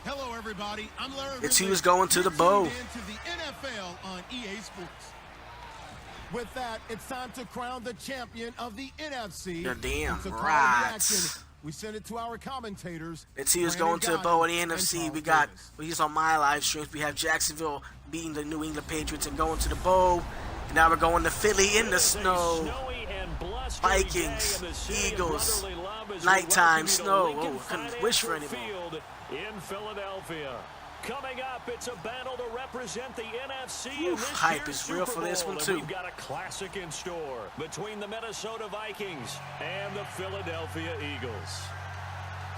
Hello, everybody. I'm Larry. It's who's going to the bowl. Into the NFL on EA Sports. With that, it's time to crown the champion of the NFC. You're damn right. right. We send it to our commentators. Let's see who's going to the bowl in the NFC. We got, well, he's on my live streams. We have Jacksonville beating the New England Patriots and going to the bowl. And now we're going to Philly in the snow. Vikings, Eagles, nighttime snow. Oh, couldn't wish for any more. In Philadelphia. Coming up, it's a battle to represent the NFC. Oof, hype is real for this one too. We've got a classic in store between the Minnesota Vikings and the Philadelphia Eagles.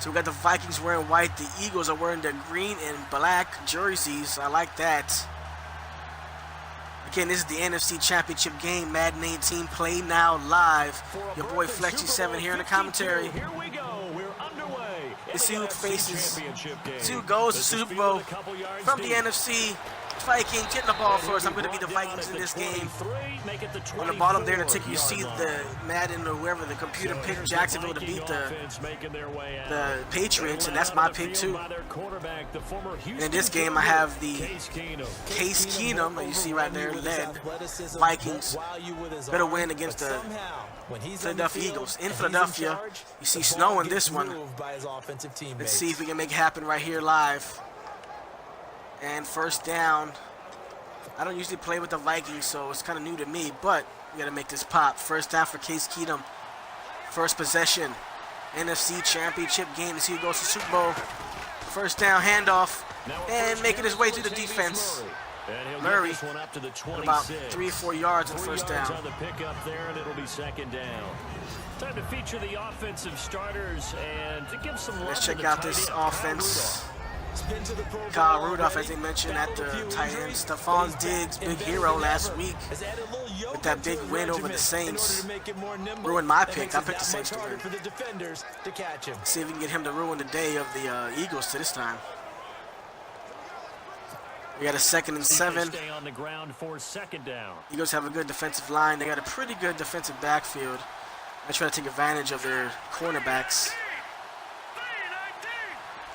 So we got the Vikings wearing white. The Eagles are wearing their green and black jerseys. I like that. Again, this is the NFC Championship Game. Madden 18 play now live. Your boy Flexy7 here in the commentary. Here we go. We're underway. Let's see who faces, see who goes to Super Bowl from the NFC. Vikings getting the ball first. I'm going to be the Vikings in this game. On the bottom there in the ticker, you see the Madden or whoever, the computer picked Jacksonville to beat the Patriots, and that's my pick too. And in this game, I have the Case Keenum that you see right there led Vikings. Better win against the Philadelphia Eagles. In Philadelphia, you see snow in this one. Let's see if we can make it happen right here live. And first down. I don't usually play with the Vikings, so it's kind of new to me, but we got to make this pop. First down for Case Keenum. First possession. NFC Championship Game. See who goes to Super Bowl. First down, handoff, and making his way through the defense. Murray, about 3 or 4 yards in first down. On the pickup there, and it'll be second down. Time to feature the offensive starters and to give some. Let's check out this offense. Kyle Rudolph, as they mentioned, at the tight end. Stephon Diggs, big hero last week with that big win over the Saints. Ruined my pick. I picked the Saints to win. See if we can get him to ruin the day of the Eagles to this time. We got a 2nd and 7. Eagles have a good defensive line. They got a pretty good defensive backfield. They try to take advantage of their cornerbacks.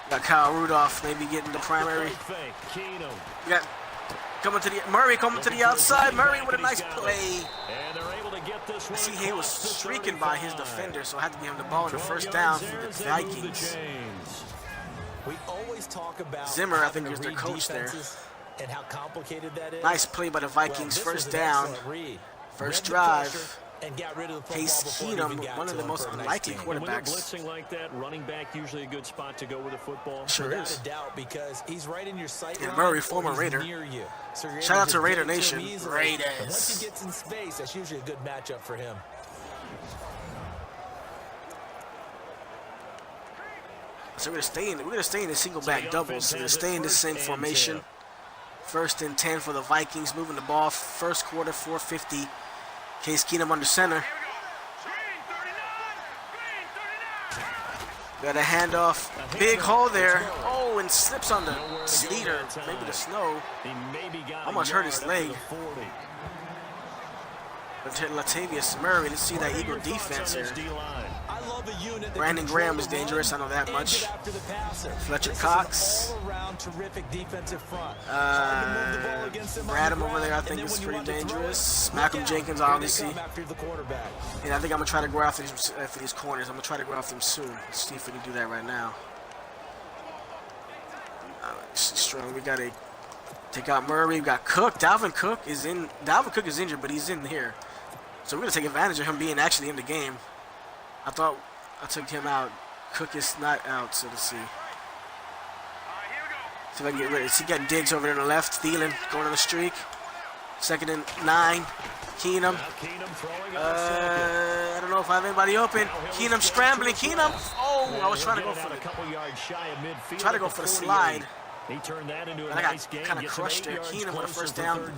Got Kyle Rudolph maybe getting the primary. We got Murray coming to the outside. Murray with a nice play. I see he was streaking by his defender, so I had to give him the ball in the first down for the Vikings. Zimmer, I think, is their coach there. Nice play by the Vikings. First down. First drive. Case Keenum, one of the most unlikely quarterbacks. Blitzing like that, running back usually a good spot to go with a football. Sure is. Because he's right in your sight. And Murray, former Raider. Shout out to Raider Nation. Raiders. Once he gets in space, that's usually a good matchup for him. So we're gonna stay in the single back doubles. So we're gonna stay in the same formation. 1st and 10 for the Vikings, moving the ball. First quarter, 4:50. Case Keenum under center. Got a handoff. Big hole there. Oh, and slips on the sleeter, maybe the snow. Almost hurt his leg. Latavius Murray, let's see that Eagle defense here. Brandon Graham is dangerous, I know that much. Fletcher Cox. Bradham over there, I think is pretty dangerous. Malcolm Jenkins, obviously. And I think I'm going to try to go after these corners. I'm going to try to go after them soon. Let's see if we can do that right now. Strong. We got to take out Murray. We got Cook. Dalvin Cook is injured, but he's in here. So we're going to take advantage of him being actually in the game. I thought I took him out. Cook is not out, so let's see. See if I can get rid of it. See, got Diggs over there on the left. Thielen going on the streak. 2nd and 9. Keenum. I don't know if I have anybody open. Keenum scrambling. Keenum. Oh, I was trying to go for the slide. He turned that into a I got kind of crushed there. Keenum with a first down.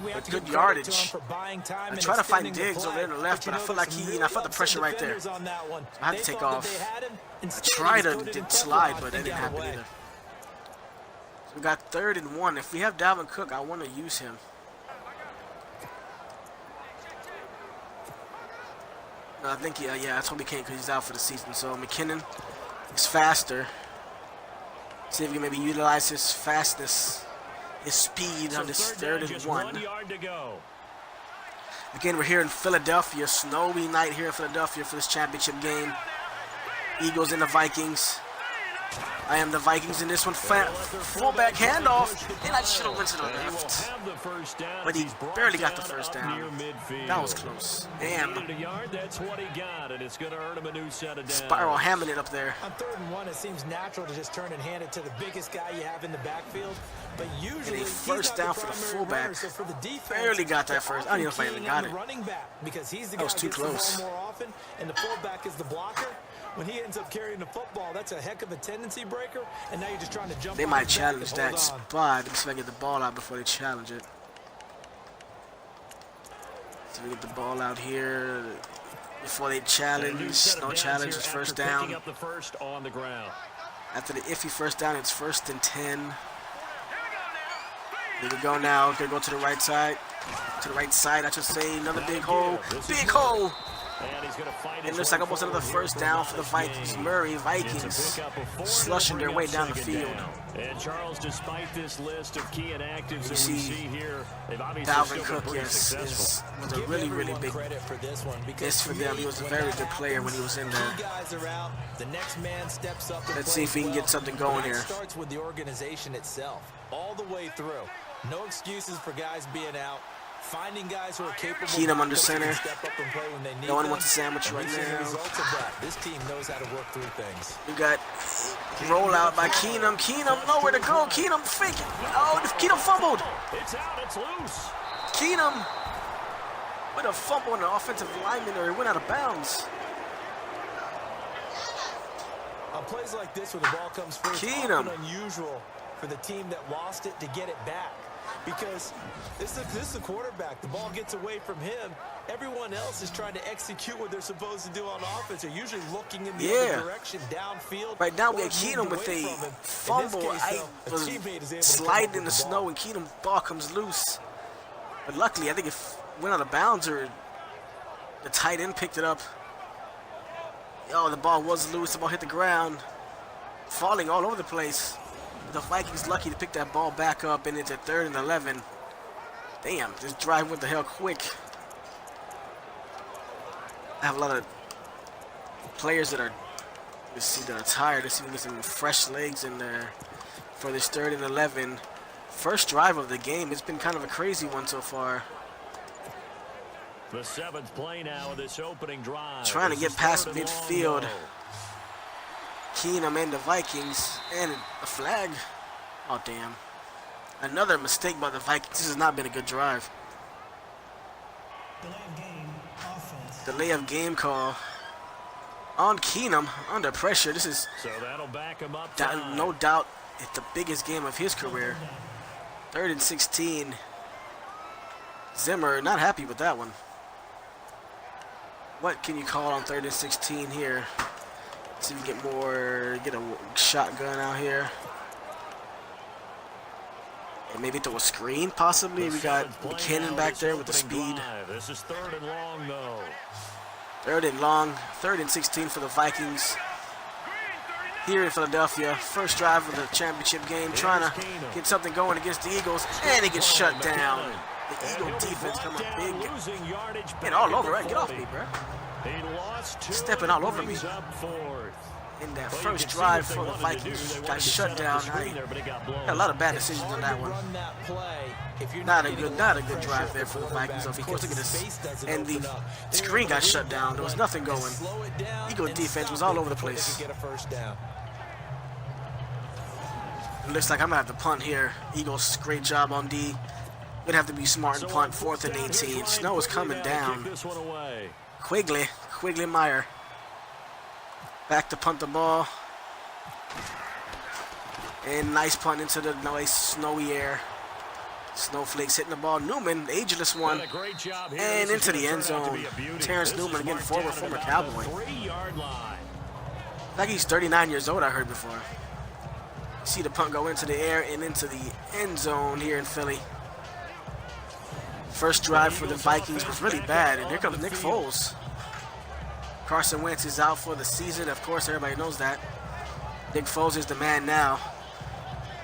With good yardage. I try to find Diggs over there on the left, but I feel like I felt the pressure right there. So I had to take off. I tried to slide, but that didn't happen either. So we got 3rd and 1. If we have Dalvin Cook, I want to use him. No, I think, yeah, I told me can't because he's out for the season. So McKinnon is faster. See if we can maybe utilize his fastness, his speed on this 3rd and 1. Again, we're here in Philadelphia. Snowy night here in Philadelphia for this championship game. Eagles and the Vikings. I am the Vikings in this one. Fullback handoff, and I should have went to the left. But he barely got the first down. That was close. Damn. Spiral hamming it up there. On 3rd and 1, it seems natural to just turn and hand it to the biggest guy you have in the backfield. But usually, and a first down for the fullback. So for the defense, barely got that first. I don't know if I even got it. Because he's the that was too close. More often, and the fullback is the blocker. When he ends up carrying the football, that's a heck of a tendency breaker, and now you're just trying to jump. They might challenge that spot. Let's get the ball out before they challenge it. So we get the ball out here before they challenge. No challenge, it's first down. After the iffy first down, it's 1st and 10. Here we go now. Gonna go to the right side. To the right side, I should say. Another big hole. Big hole! It looks like almost another first down for the Vikings. Vikings slushing their way down the field. And Charles, despite this list of key inactives that we see here, Dalvin Cook, yes, was a really, really big miss for them. He was a very good player when he was in there. Let's see if we can get something going here. Starts with the organization itself, all the way through. No excuses for guys being out. Finding guys who are capable. Keenum under center. No one wants a sandwich right now. This team knows how to work through things. We got rollout by Keenum. Keenum nowhere to go. Keenum faking. Oh, Keenum fumbled. It's out. It's loose. Keenum with a fumble on the offensive lineman, or he went out of bounds. On plays like this, where the ball comes first, it's often unusual for the team that lost it to get it back. Because this is the quarterback. The ball gets away from him. Everyone else is trying to execute what they're supposed to do on offense. They're usually looking in the other direction, downfield. Right now we have Keenum with a fumble. I was sliding in the snow, and Keenum ball comes loose. But luckily, I think it went out of bounds, or the tight end picked it up. Oh, the ball was loose. The ball hit the ground, falling all over the place. The Vikings lucky to pick that ball back up, and it's at 3rd and 11. Damn, this drive went the hell quick. I have a lot of players that are, that are tired. Let's see if we can get some fresh legs in there for this 3rd and 11. First drive of the game. It's been kind of a crazy one so far. The 7th play now of this opening drive. Trying to get past midfield. Keenum and the Vikings, and a flag. Oh, damn. Another mistake by the Vikings. This has not been a good drive. Delay of game call on Keenum under pressure. This is, so that'll back him up no doubt, it's the biggest game of his career. 3rd and 16. Zimmer not happy with that one. What can you call on 3rd and 16 here? See if we get a shotgun out here. And maybe throw a screen, possibly. We got McKinnon back there with the speed. This is 3rd and long, though. 3rd and long. 3rd and 16 for the Vikings. Here in Philadelphia. First drive of the championship game. Trying to get something going against the Eagles. And it gets shut down. The Eagle defense coming big. And all over, right? Get off me, bro. Stepping all over me. In that first drive for the Vikings, got shut down. Got a lot of bad decisions on that one. Not a good drive there for the Vikings. Of course, look at this. And the screen got shut down. There was nothing going. Eagle defense was all over the place. It looks like I'm gonna have to punt here. Eagles, great job on D. Gonna have to be smart and punt. 4th and 18. Snow is coming down. Quigley Meyer. Back to punt the ball. And nice punt into the nice snowy air. Snowflakes hitting the ball. Newman, ageless one. And into the end zone. Terrence Newman again, former Cowboy. Like he's 39 years old, I heard before. See the punt go into the air and into the end zone here in Philly. First drive for the Vikings was really bad, and here comes Nick Foles. Carson Wentz is out for the season. Of course, everybody knows that. Nick Foles is the man now.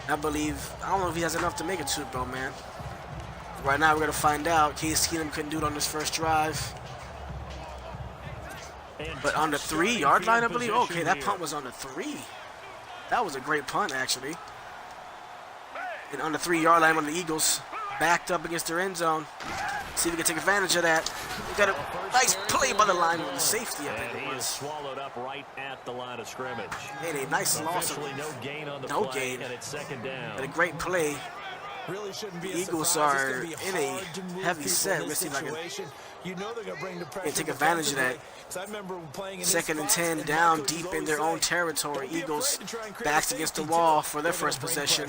I don't know if he has enough to make it Super Bowl, man. Right now, we're going to find out. Case Keenum couldn't do it on his first drive. But on the 3-yard line, I believe. Okay, that punt was on the 3. That was a great punt, actually. And on the 3-yard line, when the Eagles backed up against their end zone. See if we can take advantage of that. We got a nice play by the line with the safety, I think it was. Swallowed up right at the line of scrimmage. Hey, a nice loss. No gain on the no play, gain. And it's second down. But a great play. Really shouldn't be the Eagles are in a heavy set. Let's see if I can take advantage of that. Second and 10 down deep in their own territory. Eagles backs against the wall for their first possession.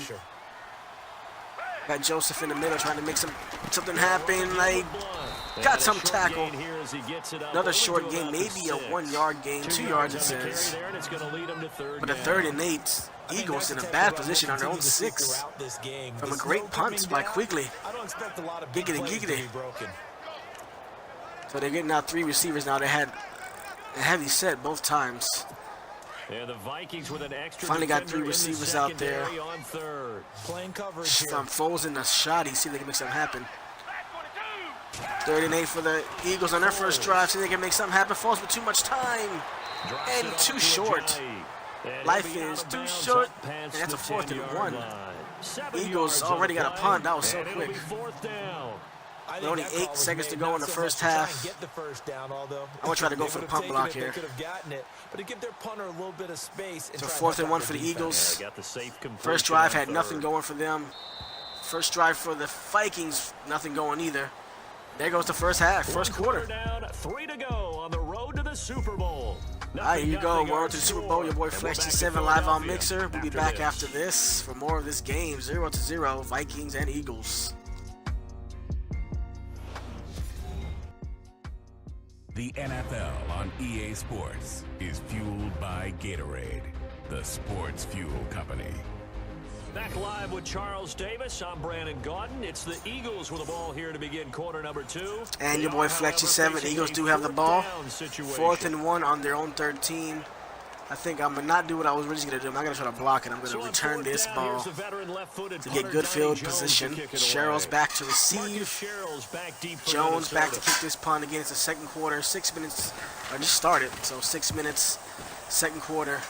Got Joseph in the middle trying to make something happen. Like, got some tackle. Another short gain, maybe a 1-yard gain, 2 yards it says. But a 3rd and 8. Eagles in a bad position on their own 6 from a great punt by Quigley. Giggity, giggity. So they're getting out 3 receivers now. They had a heavy set both times. And the Vikings with an extra finally got 3 receivers out there. From Foles in the shoddy. See if they can make something happen. 3rd and 8 for the Eagles on their first drive. See if they can make something happen. Foles with too much time. And too short. Life is too short. And that's a 4th and 1. Eagles already got a punt. That was so quick. With only 8 seconds to go in the first half. I'm going to try to go for the punt block here. So 4th and 1 for the Eagles. First drive had nothing going for them. First drive for the Vikings, nothing going either. There goes the first half, first quarter. 3 to go on the road to the Super Bowl. All right, here you go. We're on to the Super Bowl. Your boy Flex7 live on Mixer. We'll be back after this for more of this game. 0-0, Vikings and Eagles. The NFL on EA Sports is fueled by Gatorade, the sports fuel company. Back live with Charles Davis. I'm Brandon Gaudin. It's the Eagles with the ball here to begin quarter number 2. And your boy Flexy7. The Eagles do have the ball. 4th and 1 on their own 13. I think I'm going to not do what I was originally going to do. I'm not going to try to block it. I'm going to return this ball to get good field position. Sherrill's back to receive. Jones back to kick this punt. Again, it's the second quarter. 6 minutes. I just started, so 6 minutes, second quarter.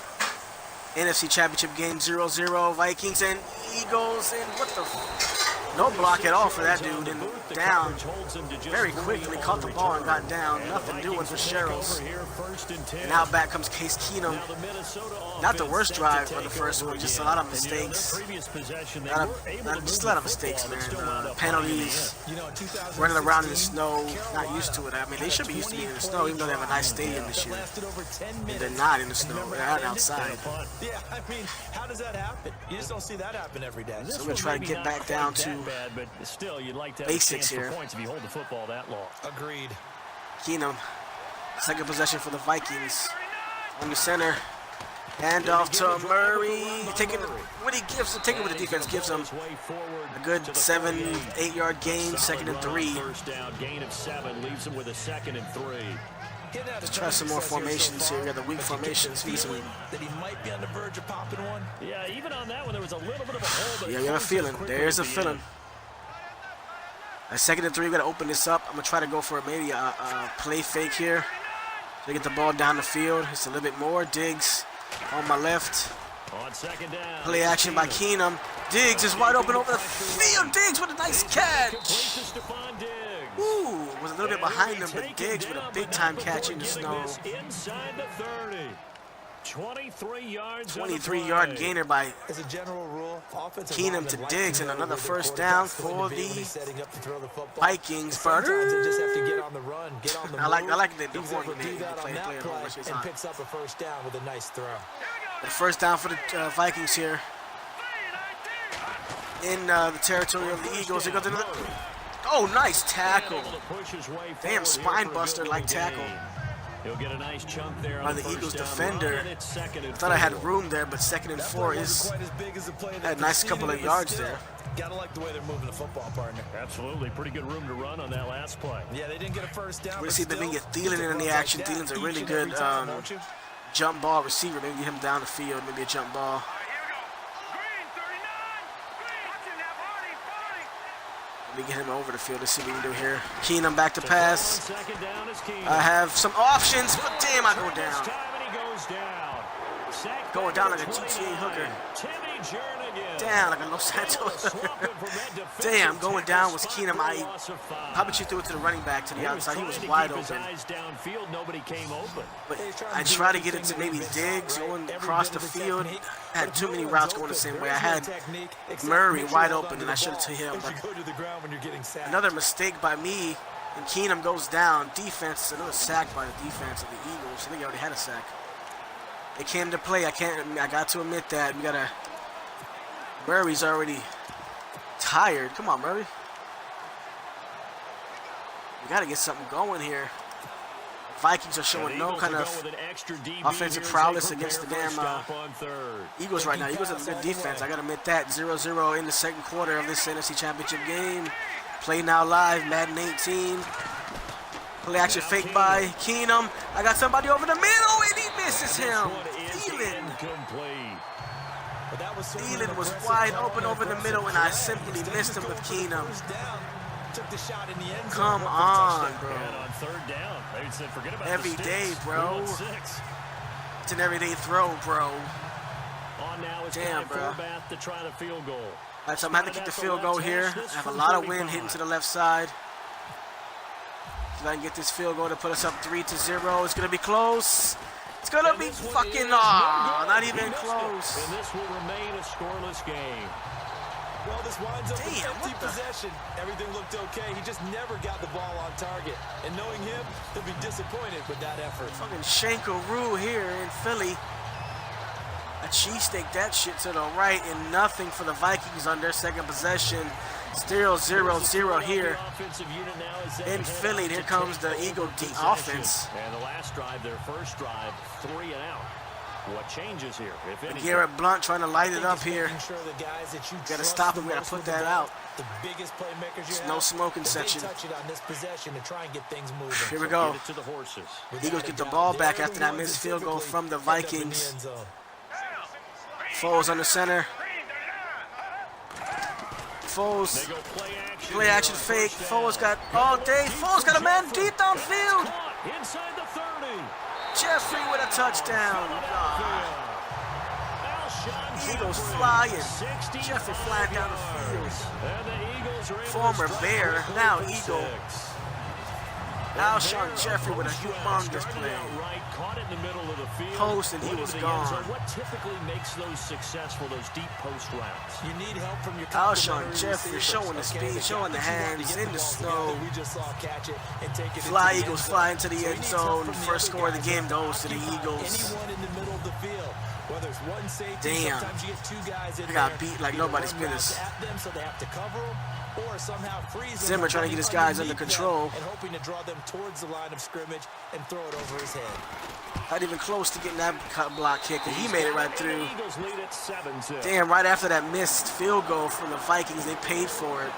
NFC Championship Game 0-0. Vikings and Eagles. And what the... No block at all for that dude. And down very quickly. Caught the ball and got down. Nothing doing for Sherrills. And now back comes Case Keenum. Not the worst drive for the first one. Just a lot of mistakes. Just a lot of mistakes, man. Penalties. Running around in the snow. Not used to it. I mean, they should be used to being in the snow, even though they have a nice stadium this year. And they're not in the snow. They're out outside. Yeah, I mean, how does that happen? You just don't see that happen every day. So we're going to try to get back down to basics here. If you hold the football that long. Agreed. Keenum, second possession for the Vikings. On the center, handoff to Murray. Taking what he gives him, taking what the defense gives him. A good 7-8 yard gain, 2nd and 3. First down, gain of 7 leaves him with a 2nd and 3. Let's try some more formations here. We got the weak formations. That he might be on the verge of popping one. Yeah, even on that one, there was a little bit of a hole. But yeah, you got a feeling. There's a feeling. A 2nd and 3. We got to open this up. I'm gonna try to go for maybe a play fake here to get the ball down the field. It's a little bit more. Diggs on my left. On 2nd down. Play action by Keenum. Diggs is wide open over the field. Diggs with a nice catch. Ooh, was a little bit behind him, but Diggs with a big-time catch in the snow. Inside the 30. 23-yard gainer by Keenum to Diggs, and another first down for the Vikings. I like the horn when they play it over. And picks up a first down with a nice throw. The first down for the Vikings here in the territory of the Eagles. Here goes another. Oh, nice tackle. Damn, spine buster like tackle. He'll get a nice chunk there by the Eagles defender. I thought I had room there, but 2nd and 4 is a nice couple of yards there. Gotta like the way they're moving the football, partner. Absolutely, pretty good room to run on that last play. Yeah, they didn't get a first down. We'll see if they can get Thielen in the action. Thielen's a really good jump ball receiver. Maybe get him down the field, maybe a jump ball. me get him over the field. Let's see what we can do here. Keenum back to pass. I have some options, but damn, I go down. Going down like a GTA hooker. Damn, like a Los Santos. Damn, going down was Keenum. How about you threw it to the running back to the outside? He was wide open. But I tried to get it to maybe Diggs going across the field. I had too many routes going the same way. I had Murray wide open, and I should have to him. But another mistake by me, and Keenum goes down. Defense, another sack by the defense of the Eagles. I think he already had a sack. It came to play. I got to admit that. We gotta. Murray's already tired. Come on, Murray. We gotta get something going here. Vikings are showing no kind of offensive prowess against the damn Eagles right now. Eagles have a good defense. I gotta admit that. 0-0 in the second quarter of this NFC Championship game. Play now live, Madden 18. Play action fake by Keenum. I got somebody over the middle, and he misses him. Thielen was wide open over the middle, and I simply missed him with Keenum. Come on, bro. Every day, bro. It's an everyday throw, bro. Damn, bro. That's I'm having to kick the field goal here. I have a lot of wind hitting to the left side. If I can get this field goal to put us up 3-0, it's gonna be close. It's gonna be fucking not even close. And this will remain a scoreless game. Well, this winds up with empty possession. Everything looked okay. He just never got the ball on target. And knowing him, he'll be disappointed with that effort. Fucking Shankaroo here in Philly. A cheesesteak that shit to the right, and nothing for the Vikings on their second possession. Still 0-0 here in Philly. Here comes the Eagle offense. And the last drive, their first drive, 3 and out. What changes here? Garrett Blunt trying to light it up here. Got to stop him. We got to put that out. There's no smoking section. Here we go. Eagles get the ball back after that missed field goal from the Vikings. Foles on the center. Foles, play action fake. Foles got all day. Foles got a man deep downfield. Inside the 30. Jeffrey with a touchdown. Eagles flying. Jeffrey flying down the field. Former Bear, now Eagle. Alshon Jeffrey with a humongous play. Post and he was gone. What typically makes those successful, those deep post routes? You need help from your Alshon Jeffrey showing the speed, showing the hands in the snow. Fly Eagles fly into the end zone. First score of the game goes to the Eagles. Damn. I got beat like nobody's business. Zimmer trying to get his guys under control. And hoping to draw them towards the line of scrimmage and throw it over his head. Not even close to getting that block kick, and he made it right through. Damn, right after that missed field goal from the Vikings, they paid for it.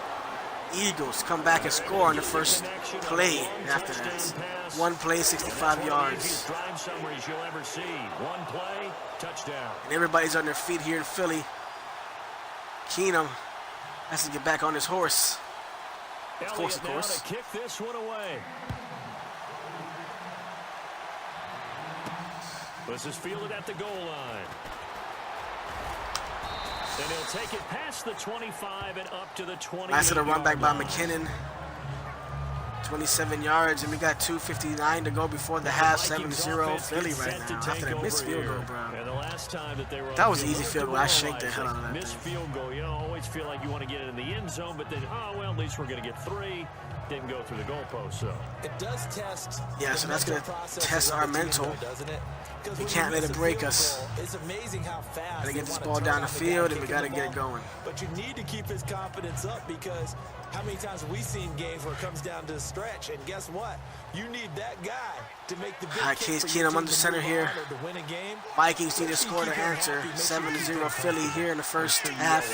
Eagles come back and score on the first play after that. One play, 65 yards. And everybody's on their feet here in Philly. Keenum has to get back on his horse. Of course, of course. Kick this one away. This is fielded at the goal line. And he'll take it past the 25 and up to the 20. Nice little run back by McKinnon. 27 yards, and we got 2:59 to go before the half. 7-0 Philly right now after that missed field goal, bro. That was an easy field goal. I shanked the hell out of that. Missed field goal, you always feel like you want to get it in the end zone, but then, well, at least we're going to get 3. Didn't go through the goalpost, so. It does test. Yeah, so that's going to test our mental. We can't let it break us. It's amazing how fast. Gotta get this ball down the field, and we gotta get it going. But you need to keep his confidence up, because how many times have we seen games where it comes down to the stretch, and guess what? You need that guy to make the big Case Keenum under center here. Vikings need to score to answer. 7-0 Philly here in the first half.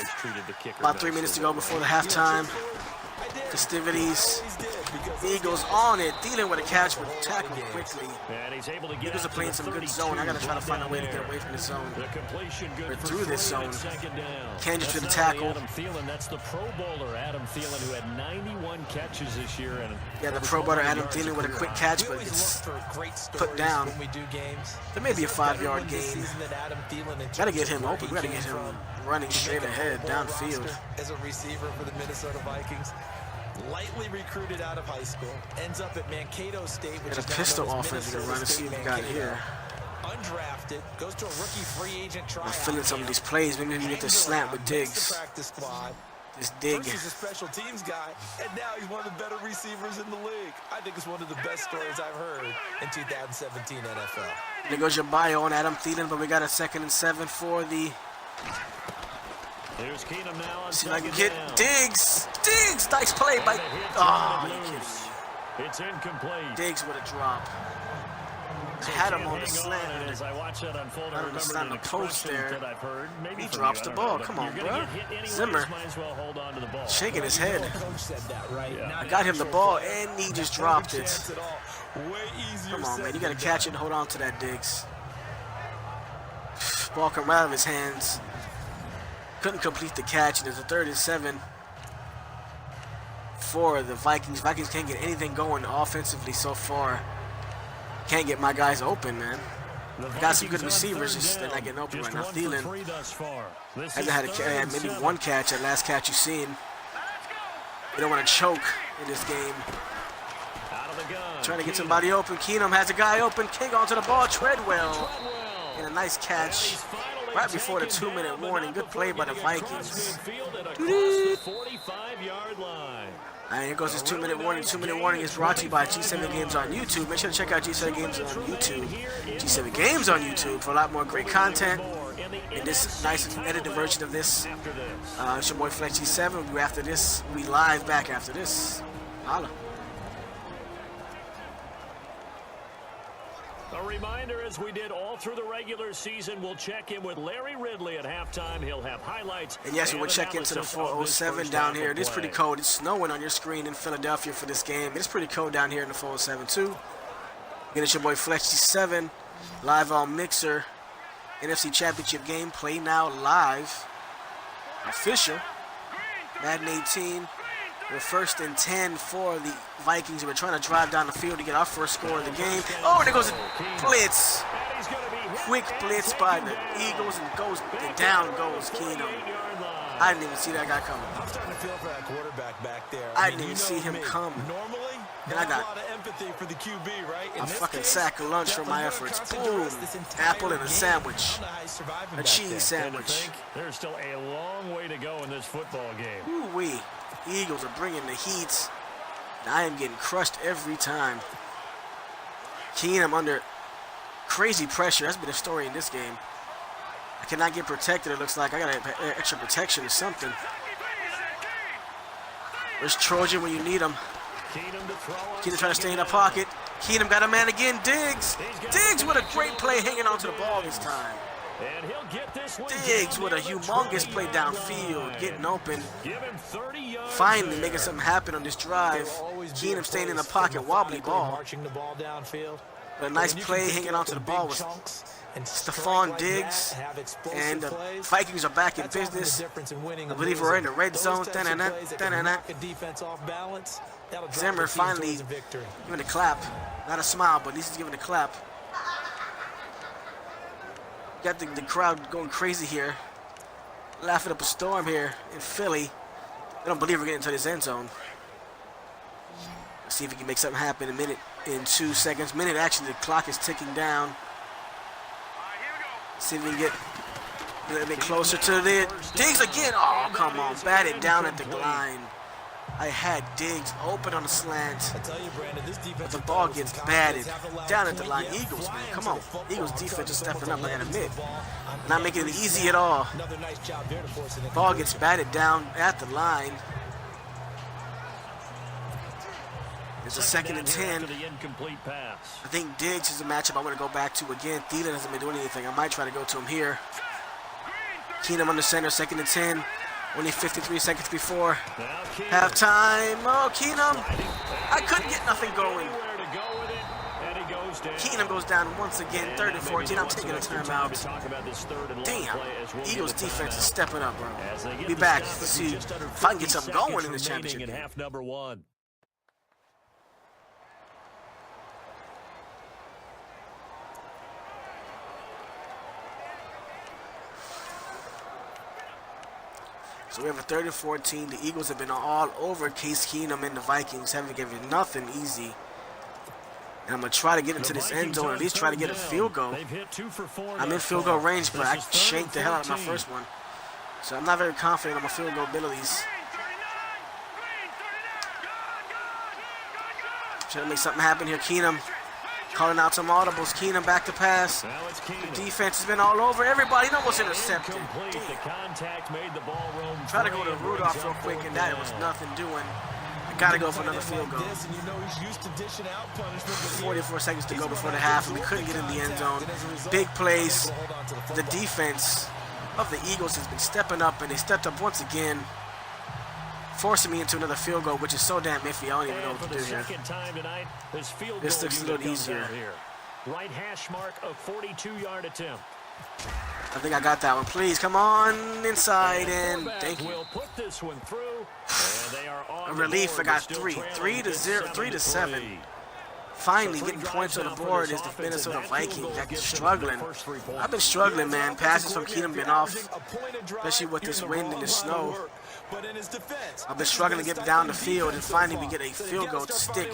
About 3 minutes to go before the halftime festivities. Eagles on it. Thielen with a catch, but tackled quickly. Eagles are playing some good zone. I got to try to find a way to get away from the zone. Or through this zone. Can't just do the tackle. That's the Pro Bowler, Adam Thielen, who had 91 catches this year. And yeah, the Pro Bowler, Adam Thielen, with a quick catch, but it's put down. There may be a 5-yard gain. Got to get him open. We got to get him running straight ahead, downfield. As a receiver for the Minnesota Vikings. Lightly recruited out of high school, ends up at Mankato State, which is a pistol offense to run and see what we got here. Undrafted, goes to a rookie free agent tryout. I'm feeling some of these plays. Maybe we can get this slant with Diggs. This dig. First he's a special teams guy, and now he's one of the better receivers in the league. I think it's one of the best stories I've heard in 2017 NFL. There goes your bio on Adam Thielen, but we got a 2nd and 7 for the. Here's Keenum now on see if I can get Diggs. Diggs, nice play by. Oh, you kidding me? It's incomplete. Diggs with a drop. Had him on the slant. As I watch that unfold, I remember on the post there. He drops the ball. Come on, bro. Zimmer shaking his head. I got him the ball, and he just dropped it. Come on, man. You got to catch it and hold on to that, Diggs. Ball come right out of his hands. Couldn't complete the catch, and there's a 3rd and 7 for the Vikings. Vikings can't get anything going offensively so far. Can't get my guys open, man. I got some good receivers, just they're not getting open right now. Thielen hasn't had maybe one catch, that last catch you've seen. You don't want to choke in this game. Trying to get somebody open. Keenum has a guy open. King onto the ball. Treadwell. And a nice catch right before the 2-minute warning. Good play by the Vikings. And here goes his 2-minute warning. 2-minute warning is brought to you by G7 Games on YouTube. Make sure to check out G7 Games on YouTube. G7 Games on YouTube for a lot more great content. In this nice edited version of this. It's your boy Flex G7. We'll be after this. We'll be live back after this. Holla. A reminder, as we did all through the regular season, we'll check in with Larry Ridley at halftime. He'll have highlights. And yes, we'll check into the 407 down here. It is pretty cold. It's snowing on your screen in Philadelphia for this game. It's pretty cold down here in the 407 too. Again, it's your boy Flex G7, live on Mixer. NFC Championship Game, play now live. Official. Madden 18. We're 1st and 10 for the Vikings. We're trying to drive down the field to get our first score of the game. Oh, and there goes a blitz. Quick blitz by the Eagles, and down goes Keenum. I didn't even see that guy coming. I'm starting to feel for that quarterback back there. I didn't even see him come. Normally, and I got a lot of empathy for the QB, right? A fucking sack of lunch for my efforts. Boom. Apple and a sandwich. A cheese sandwich. There's still a long way to go in this football game. Ooh-wee. Eagles are bringing the heat. And I am getting crushed every time. Keenum under crazy pressure. That's been a story in this game. I cannot get protected, it looks like. I got extra protection or something. Where's Trojan when you need him? Keenum trying to stay in the pocket. Keenum got a man again. Diggs. Diggs with a great play hanging onto the ball this time. Diggs with a humongous play downfield, getting open. Finally making something happen on this drive. Keenum staying in the pocket, wobbly ball. But a nice play hanging onto the ball was Stephon Diggs, and the Vikings are back in business. I believe we're in the red zone. Zimmer finally giving a clap. Not a smile, but at least he's giving a clap. Got the crowd going crazy here. Laughing up a storm here in Philly. They don't believe we're getting into this end zone. Let's see if we can make something happen in 2 seconds. Minute, actually, the clock is ticking down. See if we can get a little bit closer to the Diggs again. Oh, come on. Batted down at the line. I had Diggs open on the slant. But the ball gets batted down at the line. Eagles, man. Come on. Eagles defense is stepping up, I gotta admit. Not making it easy at all. Ball gets batted down at the line. It's a 2nd and 10. I think Diggs is a matchup I want to go back to again. Thielen hasn't been doing anything. I might try to go to him here. Keenum under center, 2nd and 10. Only 53 seconds before halftime. Oh, Keenum. I couldn't get nothing going. Keenum goes down once again, 3rd and 14. I'm taking a timeout. Damn. Eagles defense is stepping up, bro. Be back to see if I can get something going in this championship game. So we have a 3rd and 14. The Eagles have been all over Case Keenum and the Vikings. Haven't given nothing easy. And I'm going to try to get into this end zone, at least try to get a field goal. I'm in field goal range, but I shanked the hell out of my first one. So I'm not very confident on my field goal abilities. Trying to make something happen here. Keenum calling out some audibles. Keenum back to pass. The defense has been all over everybody. It almost intercepted. Try to go to Rudolph real quick, and that was nothing doing. Gotta go for another field goal. 44 seconds to go before the half, and we couldn't get in the end zone. Big plays. The defense of the Eagles has been stepping up, and they stepped up once again, forcing me into another field goal, which is so damn iffy. I don't even know what to do here. This looks a little easier. Right hash mark of 42-yard attempt. I think I got that one. Please, come on inside, and thank you. A relief. I got 3 to 7. Finally getting points on the board is the Minnesota Vikings. I'm struggling. I've been struggling, man. Passes from Keenum been off, especially with this wind and the snow. I've been struggling to get down the field, and finally we get a field goal to stick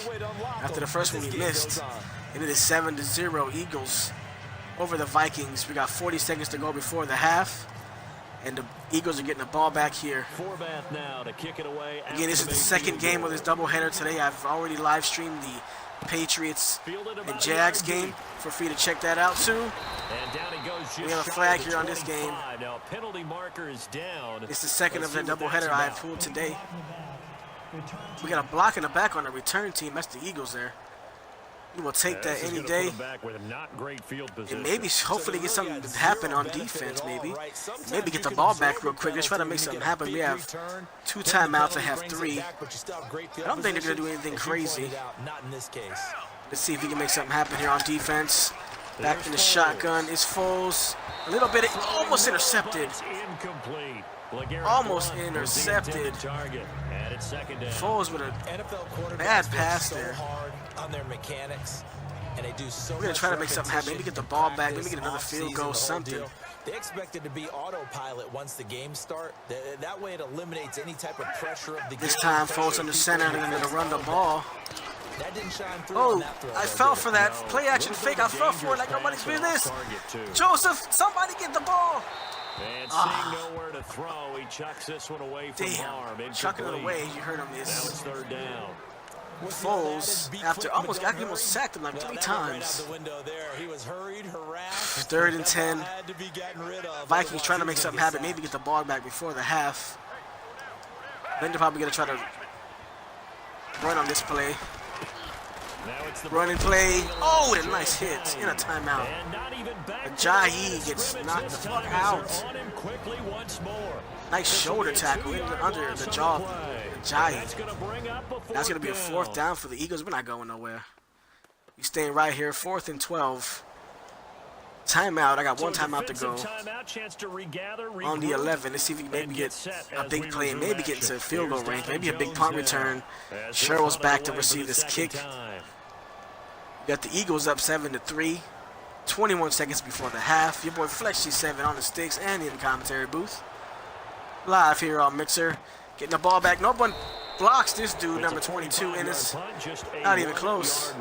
after the first one we missed. And it is 7-0 Eagles over the Vikings. We got 40 seconds to go before the half, and the Eagles are getting the ball back here. Again, this is the second game of this doubleheader today. I've already live streamed the Patriots and Jags game. Feel free to check that out too. We have a flag here on this game. It's the second of the doubleheader I have pulled today. We got a block in the back on the return team. That's the Eagles there. We will take that any day. And maybe, hopefully, get something to happen on defense, maybe. Maybe get the ball back real quick. Let's try to make something happen. We have 2 timeouts. I have 3. I don't think they're going to do anything crazy. Let's see if we can make something happen here on defense. Back in the shotgun is Foles. A little bit, almost intercepted. Almost intercepted. Foles with a bad pass there. On their mechanics, and they do so. We're gonna try to make something happen. Maybe get the ball back. Maybe get another field goal. Something. They expect it to be autopilot once the game starts. That way, it eliminates any type of pressure of the game. This time, Foles in the center, and they're gonna run the ball. That didn't shine through. Oh, I fell for that play action fake. I fell for it like nobody's business. Joseph, somebody get the ball. And seeing nowhere to throw, he chucks this one away from harm. Chucking it away. You heard him. Now it's 3rd down. Foles, after almost sacked him like 3 times. 3rd and 10. Vikings trying to make something happen. Maybe get the ball back before the half. Then they're probably going to try to run on this play. Running play. Oh, a nice hit in a timeout. Ajayi gets knocked the fuck out. Nice shoulder tackle under the jaw. Ajayi. That's going to be a 4th down for the Eagles. We're not going nowhere. We're staying right here. 4th and 12. Timeout. I got 1 timeout to go. On the 11. Let's see if we can maybe get a big play and maybe get into field goal range. Maybe a big punt return. Sherrill's back to receive this kick. We got the Eagles up 7-3. 21 seconds before the half. Your boy Flex G7 on the sticks and in the commentary booth. Live here on Mixer. Getting the ball back. No one blocks this dude, number 22, and it's not even close.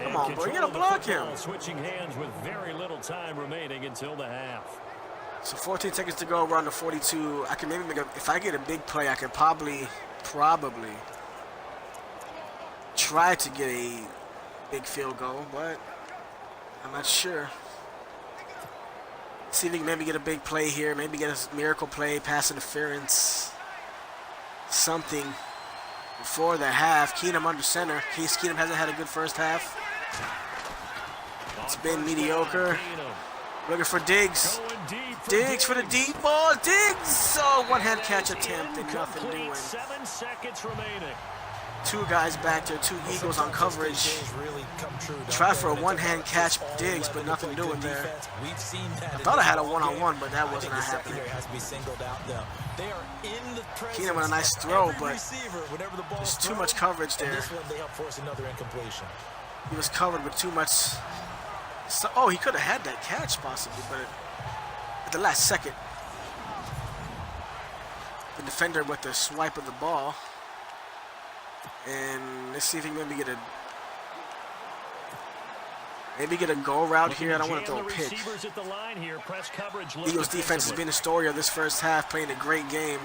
Come on, bro. You gotta block him. Switching hands with very little time remaining until the half. So 14 seconds to go. We're on the 42. I can maybe make a, if I get a big play, I could probably try to get a big field goal, but I'm not sure. See if we can maybe get a big play here. Maybe get a miracle play, pass interference, something before the half. Keenum under center. Case Keenum hasn't had a good first half. It's been mediocre. Looking for Diggs. Diggs for the deep ball. Diggs! Oh, one-hand catch attempt and nothing doing. 7 seconds remaining. Two guys back there, two Eagles on coverage. Try for a one-hand catch Diggs, but nothing doing there. I thought I had a one-on-one, but that wasn't happening. Keenum with a nice throw, but there's too much coverage there. He was covered with too much. So, oh, he could have had that catch possibly, but at the last second, the defender with the swipe of the ball. And let's see if he can maybe get a go route here. I don't want to throw a pick. Eagles defense has been the story of this first half, playing a great game.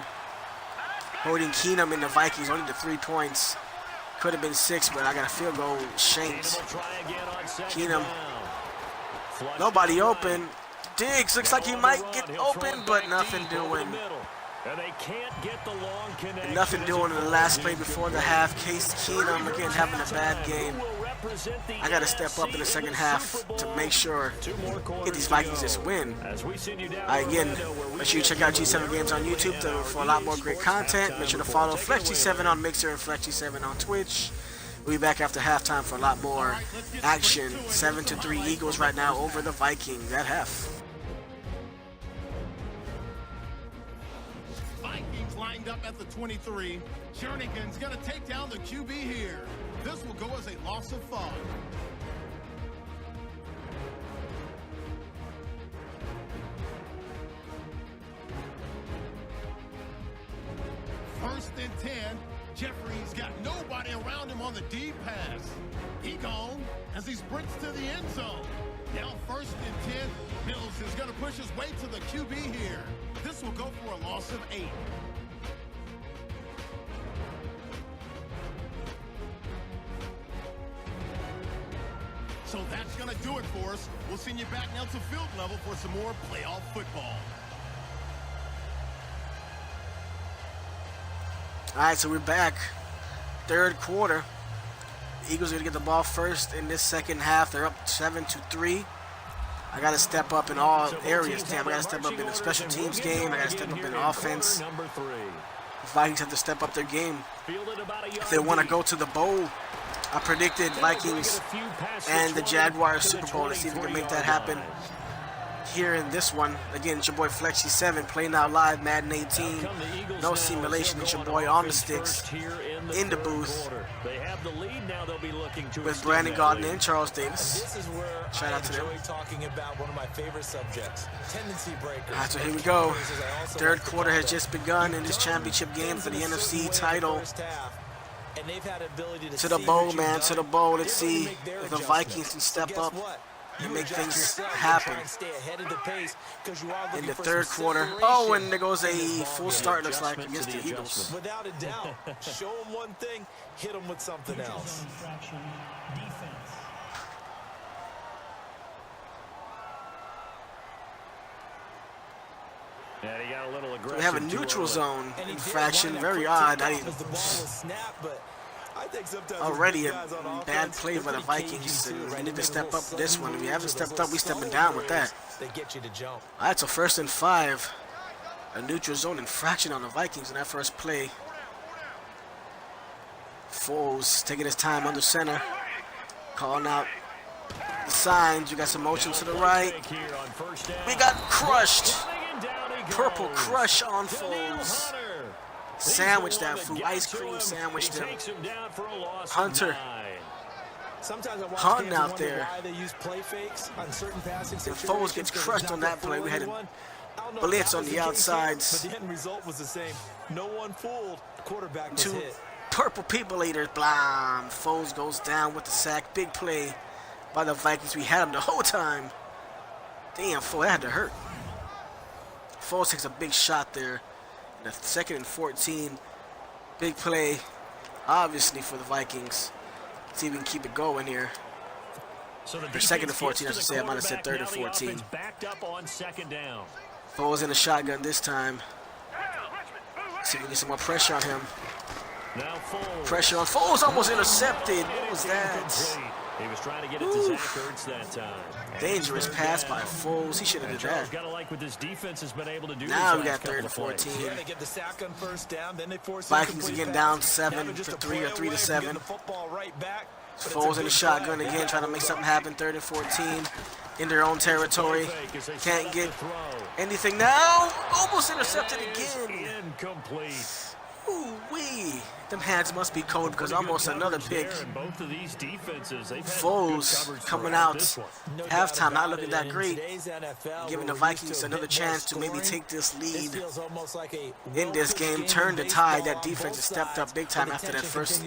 Holding Keenum and the Vikings only to 3 points. Could have been 6, but I got a field goal shanked. Keenum. Nobody open. Diggs looks like he might get open, but nothing doing. Nothing doing in the last play before the half. Case Keenum again having a bad game. I got to step up in the second half to make sure get these Vikings this win. Again, make sure you check out G7 Games on YouTube for a lot more great content. Make sure to follow Flex G7 on Mixer and Flex G7 on Twitch. We'll be back after halftime for a lot more action. 7-3 Eagles right now over the Vikings at half. Vikings lined up at the 23. Jernigan's going to take down the QB here. This will go as a loss of 5. First and 10. Jeffrey's got nobody around him on the deep pass. He gone as he sprints to the end zone. Now first and 10. Mills is going to push his way to the QB here. This will go for a loss of 8. So that's going to do it for us. We'll send you back now to field level for some more playoff football. All right, so we're back. Third quarter. The Eagles are going to get the ball first in this second half. They're up 7-3. I got to step up in all areas. Damn, I got to step up in the special teams game. I got to step up in offense. The Vikings have to step up their game if they want to go to the bowl. I predicted Vikings and the Jaguars Super Bowl. Let's see if we can make that happen here in this one. Again, it's your boy Flexy7 playing out live Madden 18. No simulation. It's your boy on the sticks in the booth with Brandon Gardner and Charles Davis. Shout out to them. Alright, so here we go. Third quarter has just begun in this championship game for the NFC title. To the bowl, man, to the bowl. Let's see if the Vikings can step up and make things happen in the third quarter. Oh, and there goes a full start, looks like, against the Eagles. Without a doubt, show them one thing, hit them with something else. We have a neutral zone infraction, very odd. Already a bad play by the Vikings. We need to step up this one. If we haven't stepped up, we're stepping down with that. All right, so first and 5. A neutral zone infraction on the Vikings in that first play. Foles taking his time under center. Calling out the signs. You got some motion to the right. We got crushed. Purple crush on Foles. Sandwich that food. Ice cream sandwiched him. Hunter hunting out there. And Foles gets crushed on that play. We had a blitz on the outsides. But the end result was the same. No one fooled. Quarterback was hit. Purple people eaters. Blam. Foles goes down with the sack. Big play by the Vikings. We had him the whole time. Damn, Foles, that had to hurt. Foles takes a big shot there. The 2nd and 14. Big play, obviously, for the Vikings. See if we can keep it going here. So the 2nd and 14, I should say. I might have said 3rd and 14. Foles in the shotgun this time. See if we can get some more pressure on him. Pressure on Foles, almost intercepted. What was that? He was trying to get it to Zach Ertz that time. Dangerous pass by Foles. He should have did that. Got to like what this defense has been able to do. Now we got 3rd and 14. Yeah, they get the sack on first down, then they force Vikings again down 7 to 3 or 3 to 7. Foles in the shotgun again, trying to make something happen. 3rd and 14 in their own territory. Can't get anything now. Almost intercepted again. Incomplete. Ooh-wee. Them hands must be cold because almost another pick. Both of these defenses, Foles coming out halftime, not looking that great. Giving the Vikings another chance to maybe take this lead in this game. Turn the tide. That defense has stepped up big time after that first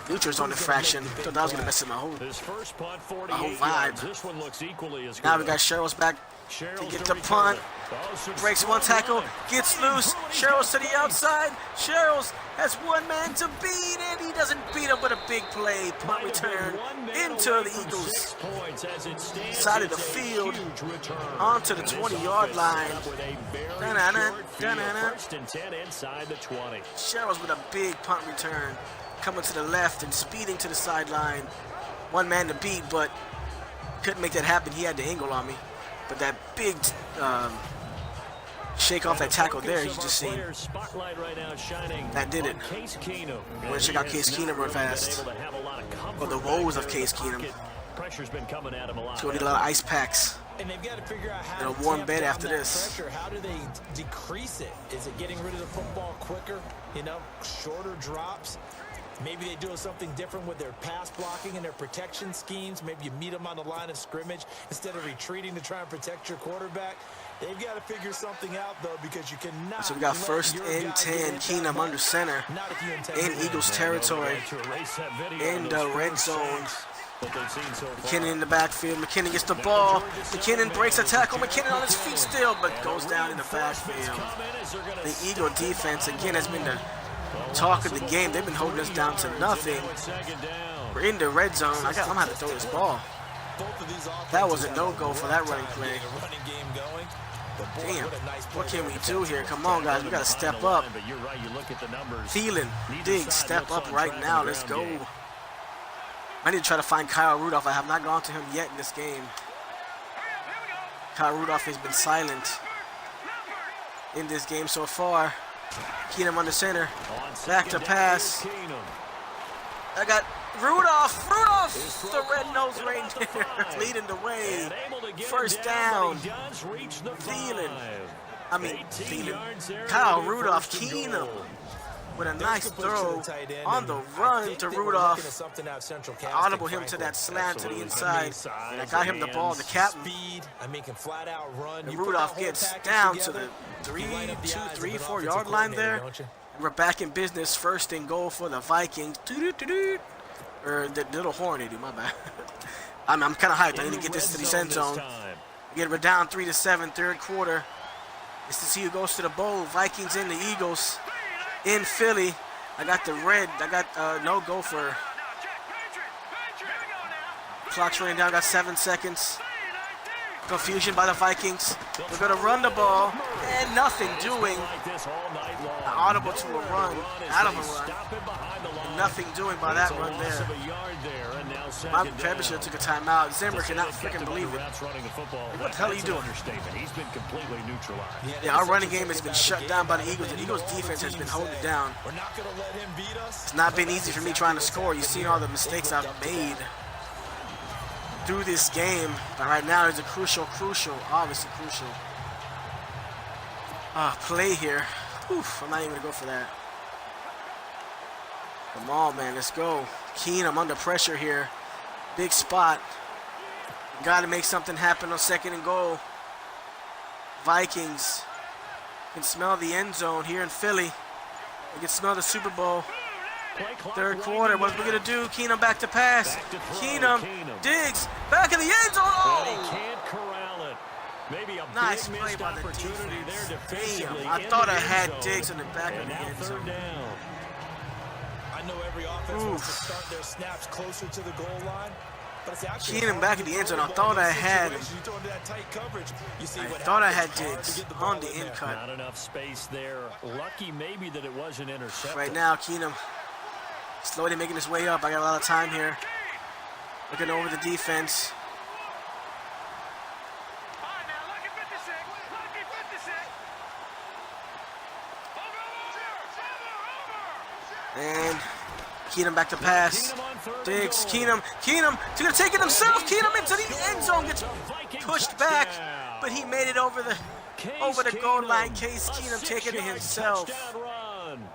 neutral zone infraction. Thought that was going to mess up my whole vibe. Now we got Sherrill's back to get the punt. Breaks one tackle, gets loose. Sherrill's to the outside. Sherrill's has one man to beat, and he doesn't beat him with a big play. Punt return into the Eagles side of the field, onto the 20-yard line. Sherrill's with a big punt return, coming to the left and speeding to the sideline. One man to beat, but couldn't make that happen. He had the angle on me. But that big shake off that tackle there, you just seen. That did it. We're going to check out Case Keenum real fast. Or the woes of Case Keenum. Pressure's been coming at him a lot. He's going to need a lot of ice packs. And they've got to figure out how and a warm bed after this. Pressure. How do they decrease it? Is it getting rid of the football quicker? You know, shorter drops? Maybe they do something different with their pass blocking and their protection schemes. Maybe you meet them on the line of scrimmage instead of retreating to try and protect your quarterback. They've got to figure something out, though, because you cannot. So we got 1st and 10. Keenum under center in Eagles territory in the red zone. McKinnon in the backfield. McKinnon gets the ball. McKinnon breaks a tackle. McKinnon on his feet still, but goes down in the backfield. The Eagle defense, again, has been the talk of the game. They've been holding us down to nothing. We're in the red zone. I'm going to have to throw this ball. That was a no-go for that running play. Damn, what can we do here? Come on, guys, we got to step up. Thielen, Diggs, step up right now. Let's go. I need to try to find Kyle Rudolph. I have not gone to him yet in this game. Kyle Rudolph has been silent in this game so far. Keenum on the center. Back to pass. I got Rudolph. Rudolph, the red-nosed reindeer, leading the way. 1st down. Thielen. Kyle Rudolph. Keenum with a nice throw on the run to Rudolph. Audible him to that slant to the inside. And I got him the ball, the captain. And Rudolph gets down to the 3-4 yard line there. We're back in business. 1st and goal for the Vikings. Or the little horn they do, my bad. I'm kind of hyped. I need to get this to the end zone. Again, we're down 3-7, 3rd quarter. It's to see who goes to the bowl. Vikings and the Eagles in Philly. I got the red. I got no go for. Clock's running down. Got 7 seconds. Confusion by the Vikings. We're going to run the ball and nothing doing. Audible to a run, out of a run. And nothing doing by that run there. My Fabry should have took a timeout. Zimmer cannot freaking believe it. What the hell are you doing? Yeah, our running game has been shut down by the Eagles. The Eagles defense has been holding it down. It's not been easy for me trying to score. You see all the mistakes I've made through this game, but right now there's a obviously crucial play here. Oof, I'm not even gonna go for that. Come on, man, let's go. Keenum under pressure here. Big spot. Got to make something happen on 2nd and goal. Vikings can smell the end zone here in Philly. They can smell the Super Bowl. 3rd quarter, what are we going to do? Keenum back to pass. Keenum, Diggs, back in the end zone. Oh! Nice play by the defense. Damn, I thought I had Diggs in the back of the end zone. I know every offense wants to start their snaps closer to the goal line. Keenum back in the end zone. I thought I had him. I had Diggs on the in cut. Not enough space there. Lucky maybe that it wasn't intercepted. Right now, Keenum slowly making his way up. I got a lot of time here. Looking over the defense. And Keenum back to pass. Diggs, Keenum to gonna take it himself. Keenum into the end zone, gets pushed back, but he made it over the goal line. Case Keenum taking it himself.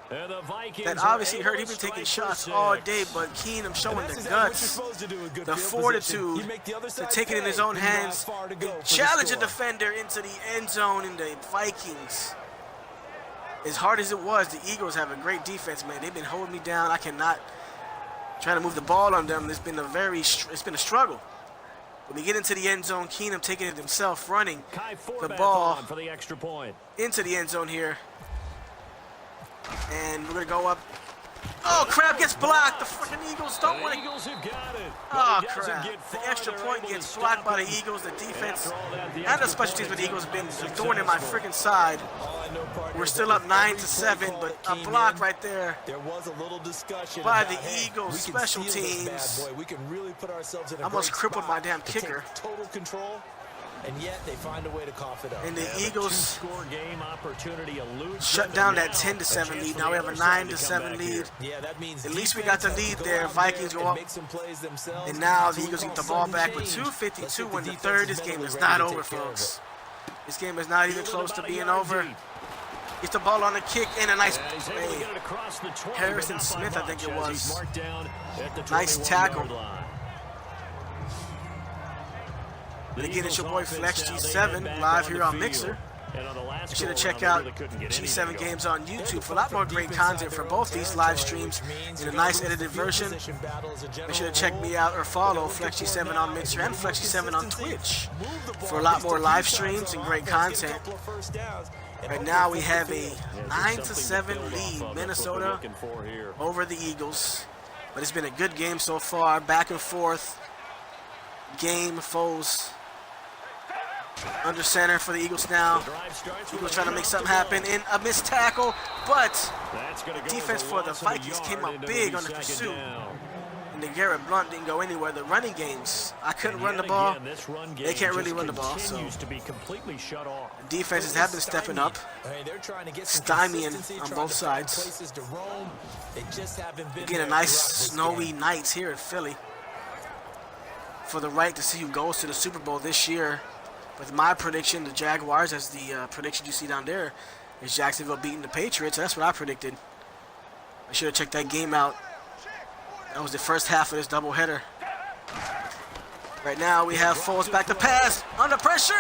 That obviously hurt. He's been taking shots all day, but Keenum showing the guts, the fortitude to take it in his own hands, challenge a defender into the end zone in the Vikings. As hard as it was, the Eagles have a great defense, man. They've been holding me down. I cannot try to move the ball on them. It's been a struggle. When we get into the end zone, Keenum taking it himself, running the ball for the extra point into the end zone here. And we're going to go up. Oh, crap, gets blocked. The freaking Eagles don't want to. Oh, crap. The extra point gets blocked by the Eagles. The defense and the special teams, but the Eagles have been thorn in my freaking side. We're still up 9-7, but a block right there by the Eagles special teams. Almost crippled my damn kicker. Total control. And yet they find a way to cough it up. And the Eagles shut down that 10-7 lead. Now we have a 9-7 lead. Yeah, that means at least we got the lead there. Vikings go up. And now the Eagles get the ball back with 2:52 in the third. This game is not over, folks. This game is not even close to being over. Gets the ball on the kick and a nice play. Harrison Smith, I think it was. Nice tackle. And again, it's your boy Flex G7 live here on Mixer. Be sure to check out G7 Games on YouTube for a lot more great content for both these live streams in a nice edited version. Be sure to check me out or follow Flex G7 on Mixer and Flex G7 on Twitch for a lot more live streams and great content. Right now we have a 9-7 lead, Minnesota over the Eagles. But it's been a good game so far, back and forth game. Foles under center for the Eagles now. Eagles trying to make something happen in a missed tackle, but the defense for the Vikings came up big on the pursuit. And the Garrett Blunt didn't go anywhere. The running games, I couldn't run the ball. They can't really run the ball, so defenses have been stepping up, stymieing on both sides. Again, a nice snowy night here in Philly for the right to see who goes to the Super Bowl this year. With my prediction, the Jaguars, as the prediction you see down there, is Jacksonville beating the Patriots. That's what I predicted. I should have checked that game out. That was the first half of this doubleheader. Right now, we have Foles back to pass. Under pressure.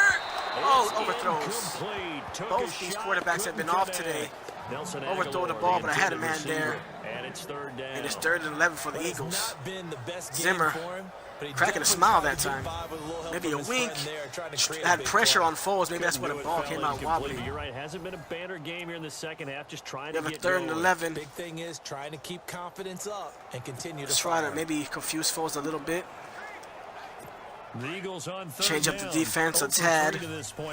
Oh, overthrows. Both these quarterbacks have been off today. Overthrow the ball, but I had a man there. And it's 3rd and 11 for the Eagles. Zimmer cracking a smile that time. Maybe a wink. Had pressure on Foles. Maybe that's where the ball came out wobbly. You're right. Hasn't been a banner game here in the second half. Just trying to get 3rd and 11. Big thing is trying to keep confidence up and continue to try to maybe confuse Foles a little bit. The Eagles on change up the defense a tad.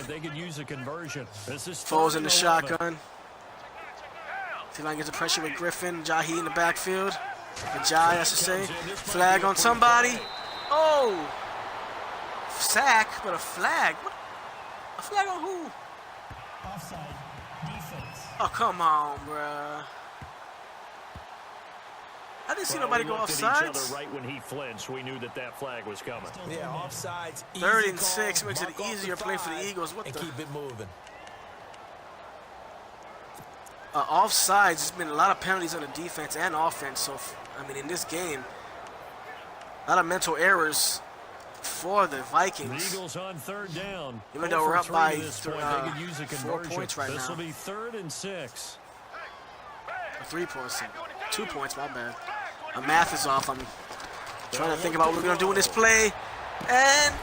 They could use a conversion. Foles in the shotgun. See if I can get the pressure with Griffin. Jahi in the backfield. Ajay, I should say. Flag on somebody. Oh! Sack, but a flag. What? A flag on who? Offside. Defense. Oh, come on, bruh. I didn't see nobody go offsides. Right when he flinched, we knew that flag was coming. Yeah, offsides. 3rd and 6 makes it an easier play for the Eagles. What the? Keep it moving. Offsides, there's been a lot of penalties on the defense and offense. So, I mean, in this game, a lot of mental errors for the Vikings. The Eagles on 3rd down. Even though we're up by 4 points right now. This will be 3rd and 6. 3 points. 2 points, my bad. My math is off. I'm trying to think about what we're going to do in this play. And,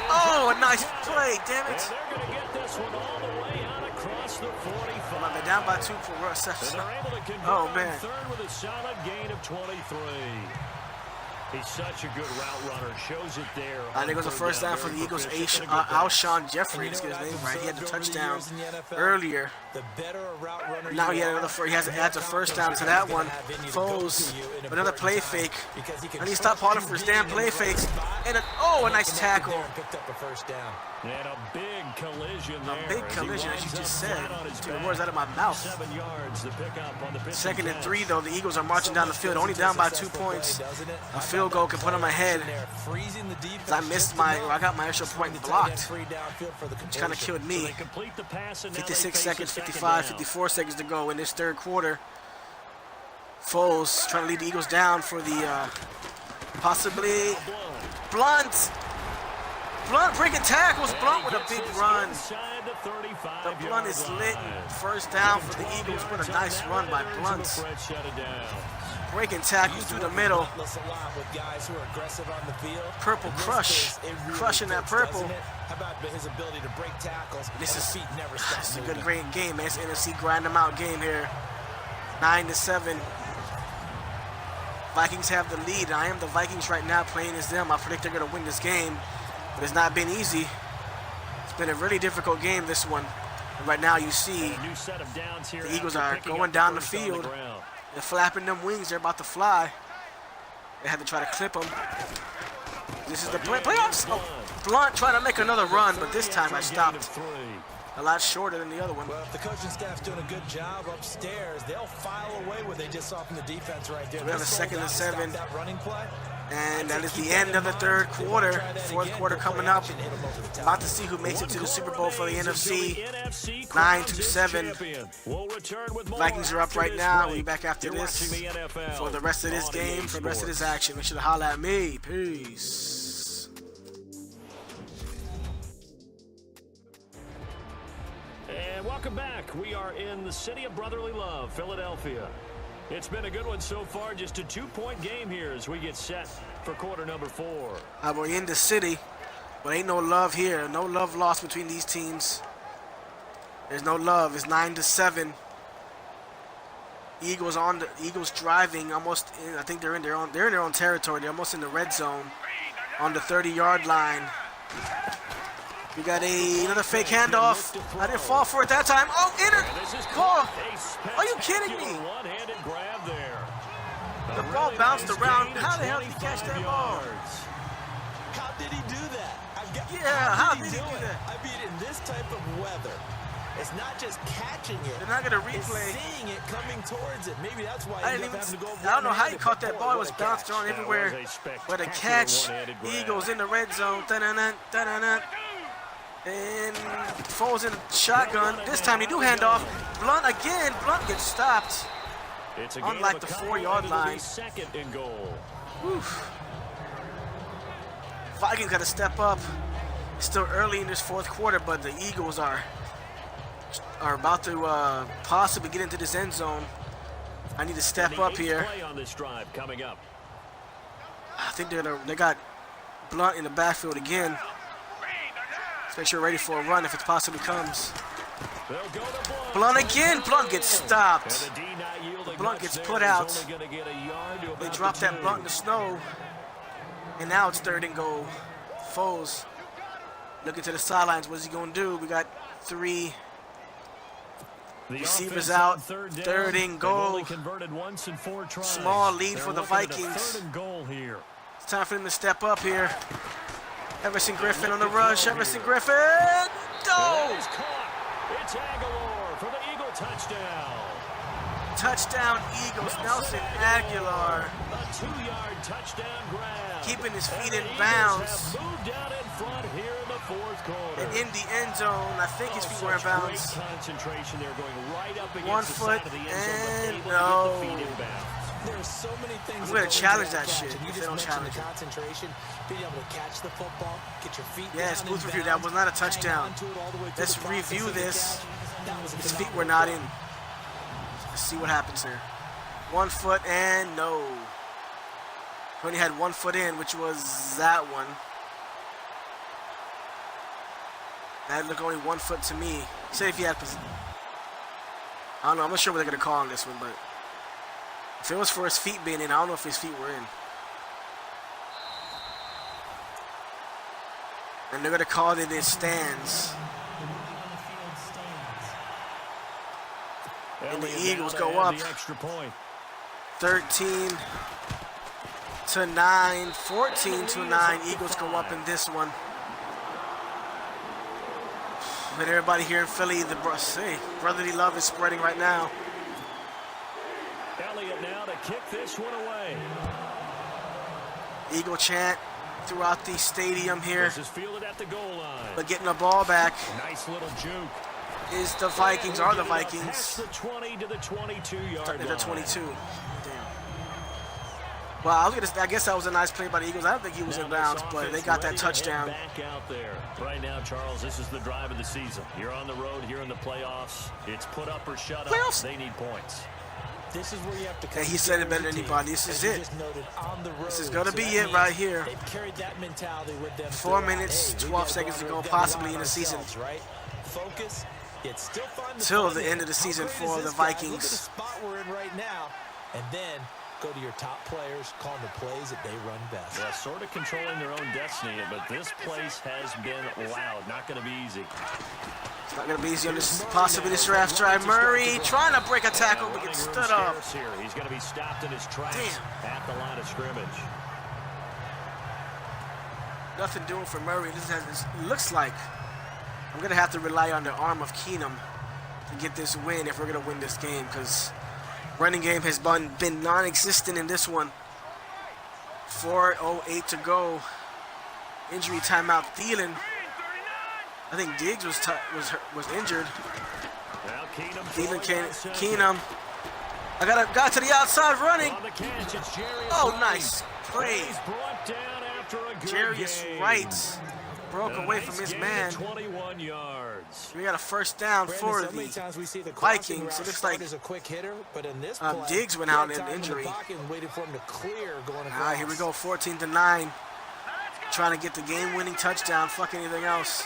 oh, a nice play, damn it. And they're going to get this one all the way out across the 45. They're down by 2 for Russ. And they're able to convert oh, man. on 3rd with a solid gain of 23. He's such a good route runner. Shows it there. I think it was the first down for the Eagles. Alshon Jeffrey, let's get his name right. He had the touchdown earlier. Now he had another. He adds a first down to that one. Foles, another play fake. And he stopped Pollard for his damn play fakes. And a nice tackle. And a big collision there. A big collision, as you just said. Took the words out of my mouth. 7 yards to pick up on the 2nd and 3, though. The Eagles are marching down the field, only down by 2 points. A field goal can put on my head. I got my extra point blocked, which kind of killed me. 56 seconds, 55, 54 seconds to go in this third quarter. Foles trying to lead the Eagles down for the possibly Blunt breaking tackles. Blunt with a big run. The Blunt is lit. First down for the Eagles. What a nice run by Blunt. Breaking tackles through the middle. Purple crush. Crushing that purple. This is a good, great game, man. It's an NFC grind them out game here. 9-7. Vikings have the lead. I am the Vikings right now playing as them. I predict they're going to win this game. But it's not been easy. It's been a really difficult game, this one. And right now you see the Eagles are going down the field. They're flapping them wings. They're about to fly. They had to try to clip them. This is the playoffs. Oh, Blunt trying to make another run, but this time I stopped. A lot shorter than the other one. Well, if the coaching staff's doing a good job upstairs, they'll file away what they just saw from the defense right there. So we have a 2nd and 7. And that is the end of the third quarter. Fourth quarter coming up. About to see who makes it to the Super Bowl for the NFC. 9-7. Vikings are up right now. We'll be back after this for the rest of this game, for the rest of this action. Make sure to holler at me. Peace. And welcome back. We are in the city of brotherly love, Philadelphia. It's been a good one so far. Just a 2-point game here as we get set for quarter number 4. We're in the city, but ain't no love here. No love lost between these teams. There's no love. It's 9-7. Eagles driving almost. I think they're in their own territory. They're almost in the red zone on the 30-yard line. We got another fake handoff. I didn't fall for it that time. Oh, call. Are you kidding me? The ball bounced around. How the hell did he catch that ball? How did he do that? How did he do that? I mean, in this type of weather, it's not just catching it. They're not going to replay. It's seeing it coming towards it. Maybe that's why I don't know how he caught that ball. It was bounced around everywhere. But a catch. Eagles in the red zone. And Foles in shotgun. This time they do hand off. Blunt again. Blunt gets stopped. Unlike the 4-yard line. Oof. Vikings got to step up. It's still early in this fourth quarter, but the Eagles are about to possibly get into this end zone. I need to step up here. I think they got Blunt in the backfield again. Let's make sure we're ready for a run if it possibly comes. Blunt again. Blunt gets stopped. Blunt gets put out. They drop that Blunt in the snow. And now it's 3rd and goal. Foles looking to the sidelines. What's he going to do? We got 3 receivers out. 3rd and goal. Small lead for the Vikings. It's time for them to step up here. Everson Griffin on the rush. Everson Griffin. No! It's Aguilar for the Eagle touchdown. Touchdown Eagles. Nelson Aguilar. A 2-yard touchdown grab. Keeping his feet in bounds. Moved out in front here in the fourth quarter. And in the end zone, I think his feet were in bounds. Concentration there, going right up against 1 the foot side of the end zone, and no. There's so many things. I'm gonna challenge that shit if they don't challenge it. Concentration, being able to catch the football, get your feet Yes, down booth and review. bounds, That was not a touchdown. Let's review this. His feet were not in. Let's see what happens here. 1 foot and no. He only had 1 foot in, which was that one. That looked only 1 foot to me. He said if he had, I don't know. I'm not sure what they're gonna call on this one, but if it was for his feet being in, I don't know if his feet were in. And they're going to call it in stands. And the Eagles go up 13-9, 14-9. Eagles go up in this one. But everybody here in Philly, brotherly love is spreading right now. Elliott now to kick this one away. Eagle chant throughout the stadium here. This is fielded at the goal line. But getting the ball back Nice little juke. is the Vikings, are the Vikings. Past the 20 to the 22-yard line. The 22. Damn. Well, I guess that was a nice play by the Eagles. I don't think he was in bounds, but they got that touchdown. Back out there. Right now, Charles, this is the drive of the season. You're on the road here in the playoffs. It's put up or shut up. Playoffs? They need points. This is where you have to come. And he said it better than anybody. This is it. This is going to be it right here. They've carried that mentality with them. 4 minutes, 12 seconds to go, possibly in the season. Right? Focus. Yet still find Till the end of the season for the Vikings. Look at the spot we're in right now, and then go to your top players, call the plays that they run best. Yeah, sort of controlling their own destiny, but this place has been loud. Not going to be easy. It's not going to be easy on this, possibly this draft drive. Murray trying to break a tackle, but gets stood up. Here. He's going to be stopped in his tracks at the line of scrimmage. Nothing doing for Murray. This looks like I'm going to have to rely on the arm of Keenum to get this win if we're going to win this game, because running game has been non-existent in this one. 4:08 to go. Injury timeout. Thielen. I think Diggs was injured. Now Thielen came. Keenum. I got a guy to the outside running. Oh, nice play. Jarius Wright broke away from his man. 21 yards. We got a first down for the Vikings. It looks like Diggs went out in injury. All right, here we go, 14-9. Trying to get the game-winning touchdown. Fuck anything else.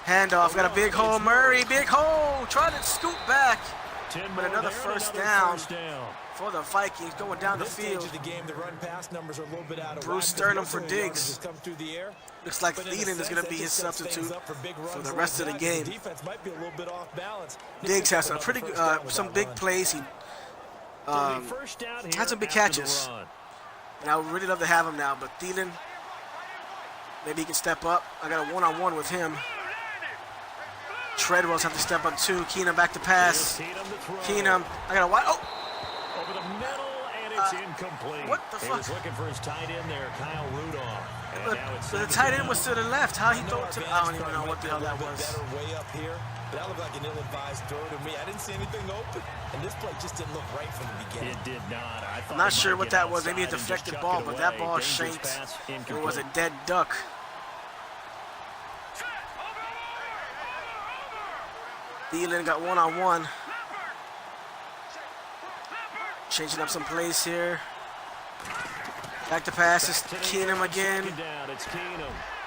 Handoff, got a big hole. Murray, big hole. Trying to scoop back. But another first down for the Vikings going down the field. Bruce Sternum for Diggs. Looks like Thielen is going to be his substitute for the rest of the game. Diggs has some some big plays. He had some big catches. And I would really love to have him now, but Thielen, maybe he can step up. I got a one-on-one with him. Treadwell's have to step up too. Keenum back to pass. Keenum, I got a wide. Oh! Over the middle, and it's incomplete. What the fuck? He was looking for his tight end there, Kyle Rudolph. But the tight end was to the left. How he threw it to the... I don't even know what the hell that was. Way up here, but that looked like an ill-advised throw to me. I didn't see anything open, and this play just didn't look right from the beginning. It did not. I'm not sure what that was. Maybe a deflected ball, but that ball shanked. It was a dead duck. Thielen got one-on-one. Changing up some plays here. Back to passes. Keenum again.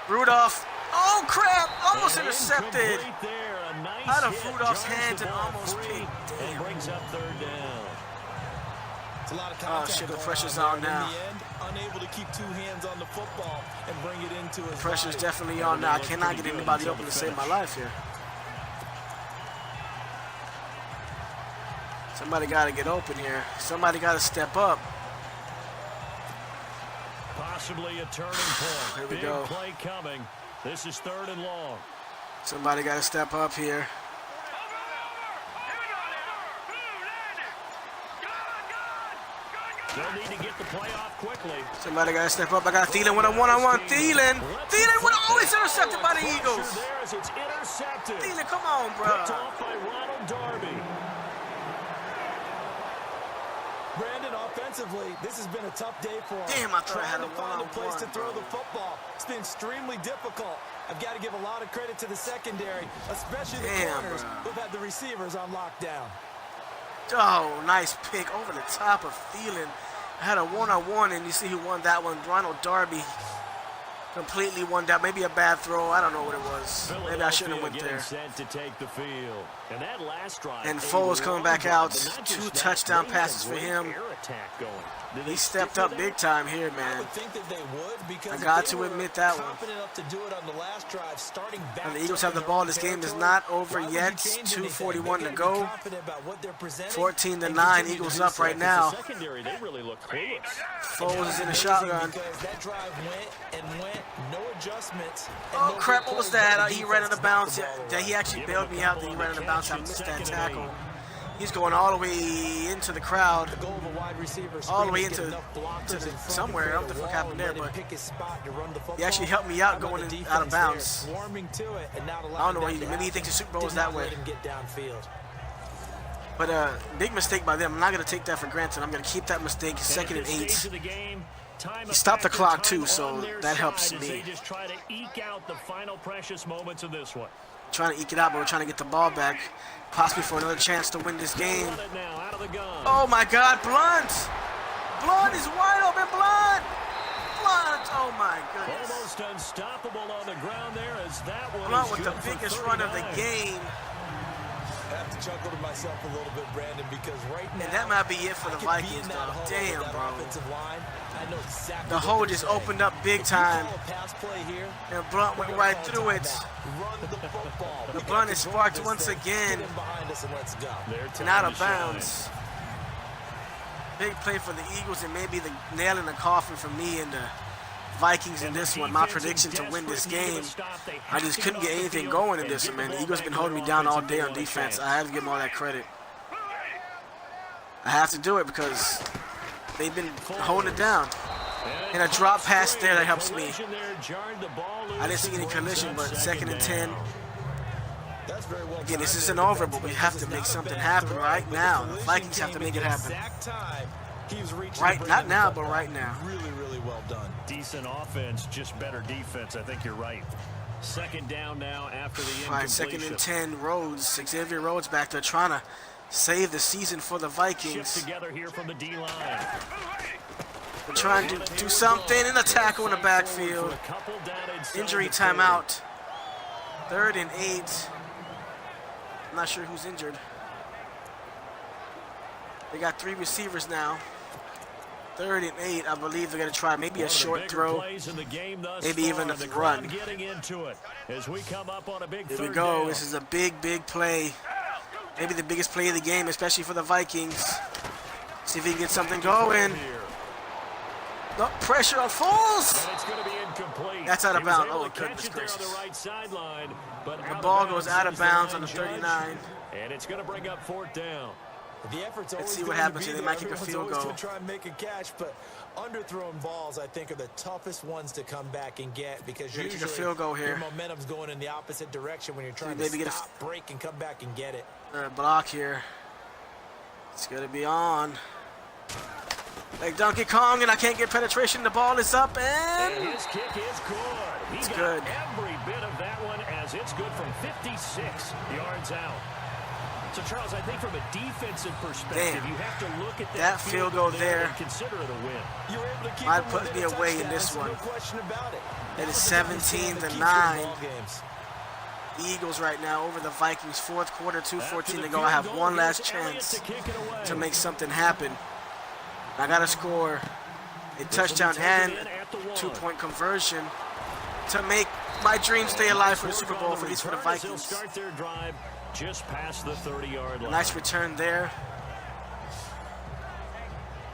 Rudolph. Oh, crap. Almost intercepted. Out of Rudolph's hands and almost picked. Damn. Oh, shit. The pressure's on now. Unable to keep two hands on the football and bring it into his pressure's definitely on now. I cannot get anybody open to save my life here. Somebody got to get open here. Somebody got to step up. Possibly a turning point. Here we Big go. Play coming. This is 3rd and long. Somebody got to step up here. They'll need to get the play off quickly. Somebody got to step up. I got Thielen with a one-on-one. Thielen with always intercepted by the Eagles. Thielen, come on, bro. Picked off by Ronald Darby. Brandon, offensively, this has been a tough day for him. Damn, I thought I had a find a place to throw one-on-one. the football. It's been extremely difficult. I've got to give a lot of credit to the secondary, especially the corners who've had the receivers on lockdown. Oh, nice pick over the top of Thielen. I had a one-on-one, and you see who won that one, Ronald Darby. completely one down. Maybe a bad throw. I don't know what it was. Maybe I shouldn't have went there. Set to take the field. And that last drive, and Foles coming back out. 2 touchdown passes for him. He stepped up big time here, man. I got to admit that one. And the Eagles have the ball. This game is not over yet. 2:41 to go. 14-9. Eagles up right now. Foles is in the shotgun. Oh crap! What was that? He ran out of bounds. He actually bailed me out. That he ran out of bounds. I missed that tackle. He's going all the way into the crowd, all the way into somewhere. I don't know what happened there, but he actually helped me out going out of bounds. I don't know, maybe he thinks the Super Bowl is that way. But big mistake by them. I'm not going to take that for granted. I'm going to keep that mistake. 2nd and 8. He stopped the clock too, so that helps me. Trying to eke it out, but we're trying to get the ball back, possibly for another chance to win this game. Oh my God, Blunt! Blunt is wide open, Blunt! Blunt! Oh my goodness. Almost unstoppable on the ground there as that one. Blunt with the biggest run of the game. I have to chuckle to myself a little bit, Brandon, because right now, and that might be it for the Vikings, though. Damn, bro. The hole just opened up big time, and Blunt went right through it. The Blunt is sparked once again, and out of bounds. Big play for the Eagles, and maybe the nail in the coffin for me and the Vikings in this one. My prediction to win this game, I just couldn't get anything going in this one, man. The Eagles been holding me down all day on defense. I have to give them all that credit. I have to do it because they've been holding it down. And a drop pass there that helps me. I didn't see any collision, but 2nd and 10. Again, this isn't over, but we have to make something happen right now. The Vikings have to make it happen. Right, not now, but right now. Really well done. Decent offense, just better defense. I think you're right. 2nd down now after the incompletion. 2nd and 10. Rhodes, Xavier Rhodes back there trying to save the season for the Vikings. Shift together here from the D-line. We're trying to do something in the tackle in the backfield. Injury timeout. 3rd and 8. I'm not sure who's injured. They got 3 receivers now. 3rd and 8, I believe they're going to try maybe a short throw, maybe even a run. Here we go. This is a big play. Maybe the biggest play of the game, especially for the Vikings. See if he can get something going. No pressure on Foles. That's out of bounds. Oh, goodness gracious. The ball goes out of bounds on the 39. And it's going to bring up 4th down. Let's see what happens here. They might kick a field goal. Try and make a catch, but underthrown balls, I think, are the toughest ones to come back and get because usually kick a field goal here. Your momentum's going in the opposite direction when you're trying to stop, break, and come back and get it. Block here. It's going to be on. Like Donkey Kong, and I can't get penetration. The ball is up, and his kick is good. He got good. Every bit of that one, as it's good from 56 yards out. So, Charles, I think from a defensive perspective, you have to look at that field goal there and consider it a win. You're able to keep might put me away in this one. No question about it. It is 17-9. Eagles right now over the Vikings. 4th quarter, 2:14 to go. I have one last chance to make something happen. I got to score a touchdown and 2-point conversion to make my dream stay alive for the Super Bowl, for the Vikings. Start their drive just past the 30-yard line. Nice return there.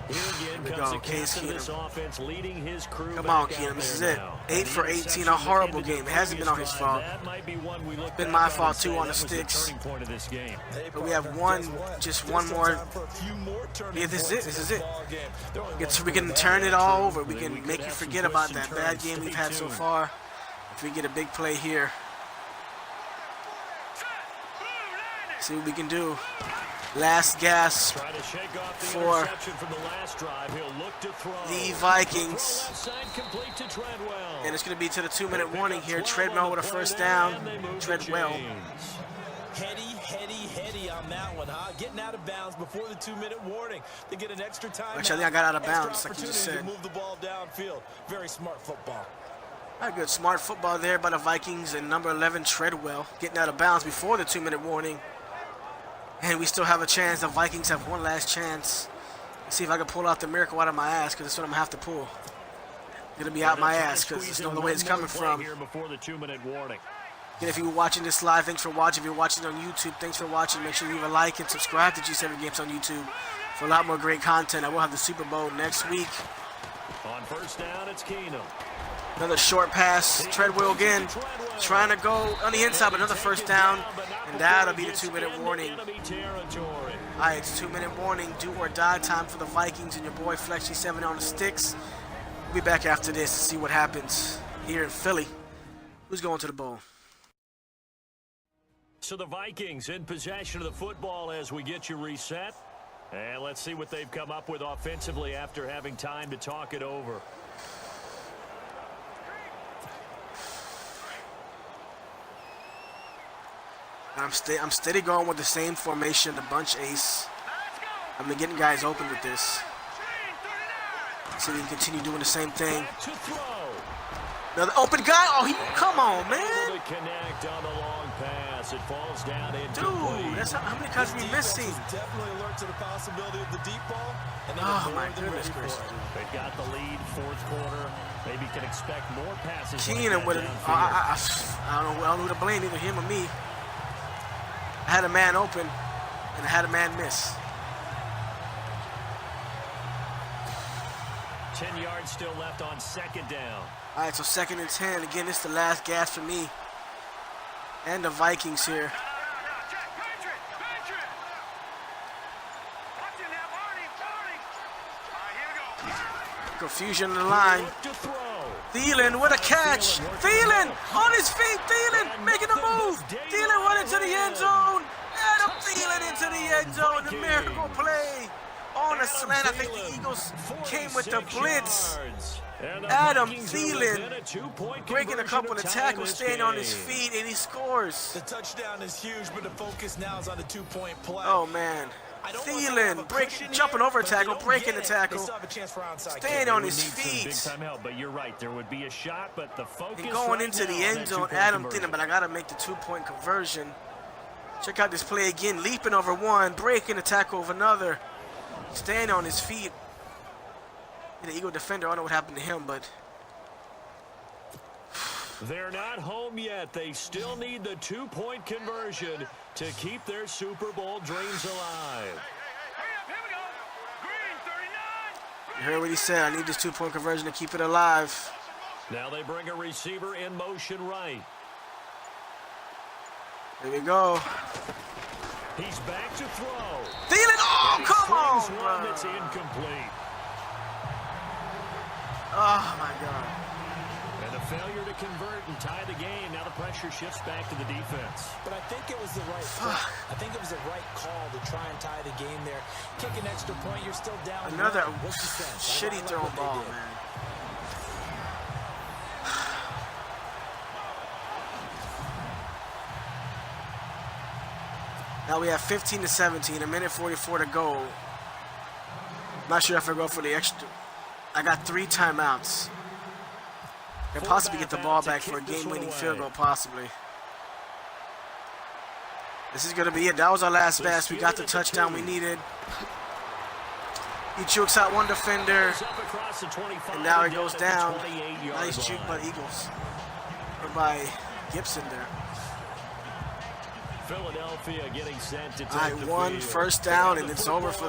Here again comes the captain of this offense, leading his crew. Come on, Keenum. This is it. 8 for 18. A horrible game. It hasn't been on his fault. It's been my fault, too, on the sticks. But we have just one more. Yeah, this is it. This is it. We can turn it all over. We can make you forget about that bad game we've had so far if we get a big play here. See what we can do. Last gasp for the Vikings. And it's going to be to the 2-minute warning here. Treadwell with a 1st down. Treadwell. Heady on that one, huh? Getting out of bounds before the 2-minute warning. They get an extra time. Actually, I think I got out of bounds, like you just said. To move the ball downfield. Very smart football. A good smart football there by the Vikings, and number 11 Treadwell getting out of bounds before the 2-minute warning. And we still have a chance. The Vikings have one last chance. Let's see if I can pull out the miracle out of my ass, because that's what I'm going to have to pull. It's going to be out my ass, because there's no other way it's coming from. Here before the 2-minute warning. And if you're watching this live, thanks for watching. If you're watching on YouTube, thanks for watching. Make sure you leave a like and subscribe to G7 Games on YouTube for a lot more great content. I will have the Super Bowl next week. On first down, it's Keenum. Another short pass. Treadwell again, trying to go on the inside, but another first down. And that'll be the 2-minute warning. All right, it's 2-minute warning. Do or die time for the Vikings and your boy Flex G7 on the sticks. We'll be back after this to see what happens here in Philly. Who's going to the bowl? So the Vikings in possession of the football as we get you reset. And let's see what they've come up with offensively after having time to talk it over. I'm steady going with the same formation, the bunch ace. I've been getting guys open with this. So we can continue doing the same thing. Another open guy. Oh, come on, man. Connect on the long pass. It falls down dude, that's how many times we missing? Definitely alert to the possibility of the deep ball. And oh my goodness gracious. They've got the lead, fourth quarter. Maybe can expect more passes. Keenum with it. I don't know who to blame, either him or me. I had a man open, and I had a man miss. 10 yards still left on second down. All right, so 2nd and 10. Again, this is the last gas for me and the Vikings here. Confusion in the line. Thielen with a catch. Thielen on his feet. Thielen making a move. Thielen running to the end zone. Adam Thielen into the end zone. The miracle play on a slant. I think the Eagles came with the blitz. Adam Thielen breaking a couple of tackles, staying on his feet, and he scores. The touchdown is huge, but the focus now is on the 2-point play. Oh, man. Thielen jumping over a tackle, breaking the tackle, staying on his feet. Big time help, but you're right. There would be a shot, but the focus and going into the end zone, Adam Thielen, but I got to make the 2-point conversion. Check out this play again, leaping over one, breaking the tackle over another, staying on his feet. The Eagle defender, I don't know what happened to him, but they're not home yet. They still need the 2-point conversion to keep their Super Bowl dreams alive. You heard what he said. I need this 2-point conversion to keep it alive. Now they bring a receiver in motion right. Here we go. He's back to throw. Thielen, oh, come on, bro. It's incomplete. Oh, my God. And a failure to convert and tie the game. Now the pressure shifts back to the defense. But I think it was the right call. I think it was the right call to try and tie the game there. Kick an extra point, you're still down. Another shitty throw ball, man. Now we have 15-17, a minute 44 to go. Not sure if I go for the extra. I got 3 timeouts. Can possibly get the ball back for a game-winning field goal, possibly. This is going to be it. That was our last pass. We got the touchdown we needed. He chokes out one defender, and now he goes down. Nice juke by the Eagles, or by Gibson there. Philadelphia getting set to take All right, one first down, and it's over for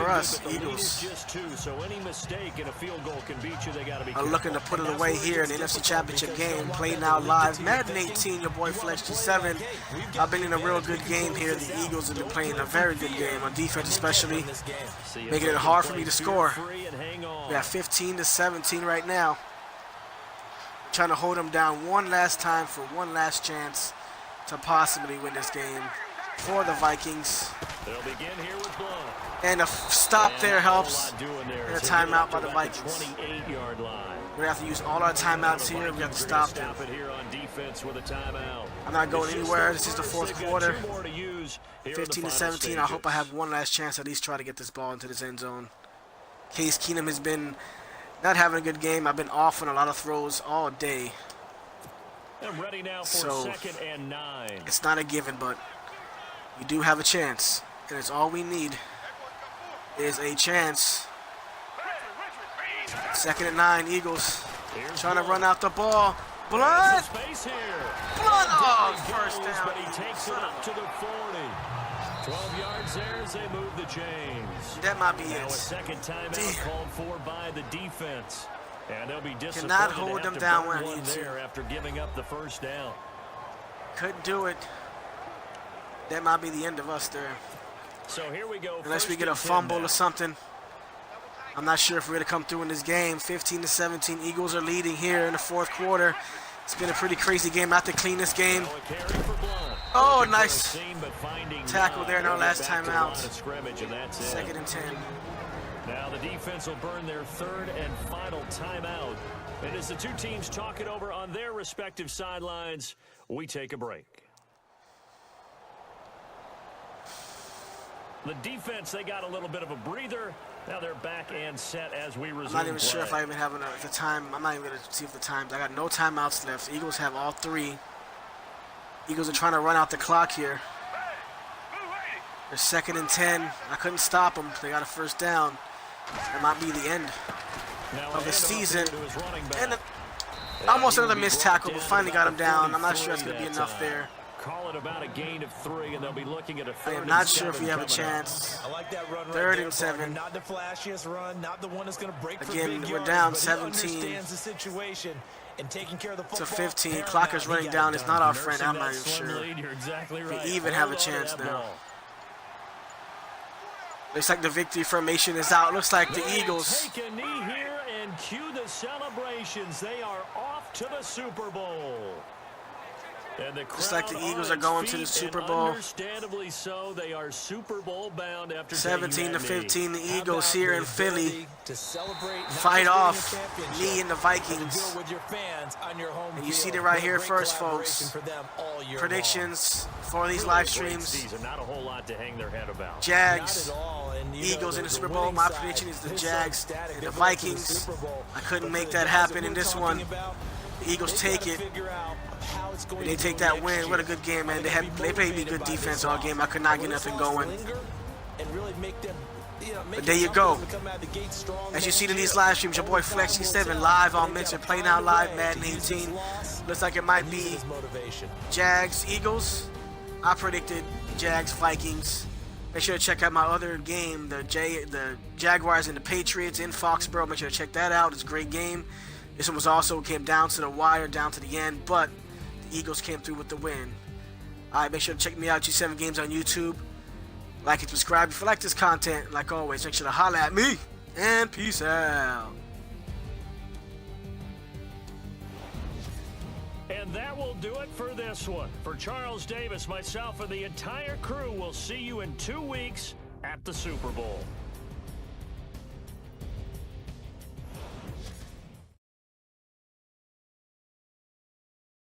us, Eagles. Just 2, so any mistake in a field goal can beat you. They got to be I'm looking to put it away here in the NFC Championship game. Played now live. Madden 18, your boy Flex G7. I've been in a real good game here. The Eagles have been playing a very good game, on defense especially, making it hard for me to score. We have 15-17 right now. Trying to hold them down one last time for one last chance to possibly win this game for the Vikings. They'll begin here with blood. And a stop there helps. And a timeout by the Vikings. 28-yard line. We're going to have to use all our timeouts here. We have to stop them. I'm not going anywhere. This is the fourth quarter. 15-17. I hope I have one last chance to at least try to get this ball into this end zone. Case Keenum has been Not having a good game. I've been off on a lot of throws all day. And ready now for So, 2nd and 9. It's not a given, but we do have a chance. And it's all we need is a chance. 2nd and 9, Eagles. Trying to run out the ball. Blunt! Blunt! Oh, first down. But he takes it up to the 40. 12 yards there as they move the chains. That might be Now it. a second timeout called for by the defense. And they'll be disappointed Cannot hold them down when I one need to. there after giving up the first down. Couldn't do it. That might be the end of us there. So here we go. Unless we get a fumble or something. I'm not sure if we're going to come through in this game. 15-17. Eagles are leading here in the 4th quarter. It's been a pretty crazy game. Not the cleanest game. Oh, nice tackle there in our last timeout. 2nd and 10. Now the defense will burn their 3rd and final timeout. And as the two teams talk it over on their respective sidelines, we take a break. The defense, they got a little bit of a breather. Now they're back and set as we resume. I'm not even sure if I even have the time. I'm not even going to see if the times. I got no timeouts left. Eagles have all 3. Eagles are trying to run out the clock here. They're 2nd and 10. I couldn't stop them. They got a first down. That might be the end of the season. And almost another missed tackle, but finally got him down. I'm not sure it's going to be enough there. Call it about a gain of 3, and they'll be looking at a 3rd I am and not sure if 7 we have a coming up. chance. I like that run right 3rd there, and 7. Not the flashiest run, not the one that's going to break for Again, big we're yards, down but he 17 understands the situation and taking care of the to football. 15. Clock is running down. It's not our friend. I'm not even Nursing that sure. slim lead, you're exactly right. We even have a Hold on to chance that now. ball. Looks like the victory formation is out. Looks like the They Eagles. take a knee here and cue the celebrations. They are off to the Super Bowl. And the Looks like the crowd Eagles on are going its to the feet, Super and Bowl. Understandably so, they are Super Bowl bound after 17 to taking that knee. 15. The How Eagles about here the in Philly ability to celebrate not fight just winning off a championship, me and the but to Vikings. do it with your fans on your home And you field. see it right What a here great first, collaboration folks. for them all year Predictions for these Really live great streams. season, not a whole lot to hang their head about. long. Jags, Not at all. And, you know, Eagles in the Super Bowl. winning My side prediction is the is Jags ecstatic. and They're the going to the Vikings. Super Bowl. I couldn't But make for that the guys happen that in we're this talking one. about, The Eagles they've take gotta it. figure out how it's going They to take go that next win. What a year. good game, man. Are gonna They played me motivated good by defense this all loss? game. I could not get Will this nothing loss going. linger and really make them, you know, make But it there you tough go. for them to come out of the gate strong As you next see in these year? live streams, your boy Only time will Flexy7 tell. live on They've Mention gotta Play find Now a Live way Madden to use this 18. loss Looks like it might and use it be as motivation. Jags, Eagles. I predicted Jags, Vikings. Make sure to check out my other game, the Jaguars and the Patriots in Foxborough. Make sure to check that out. It's a great game. This one was also came down to the wire, down to the end, but the Eagles came through with the win. All right, make sure to check me out, G7 Games on YouTube. Like and subscribe if you like this content. Like always, make sure to holler at me, and peace out. And that will do it for this one. For Charles Davis, myself, and the entire crew, we'll see you in 2 weeks at the Super Bowl.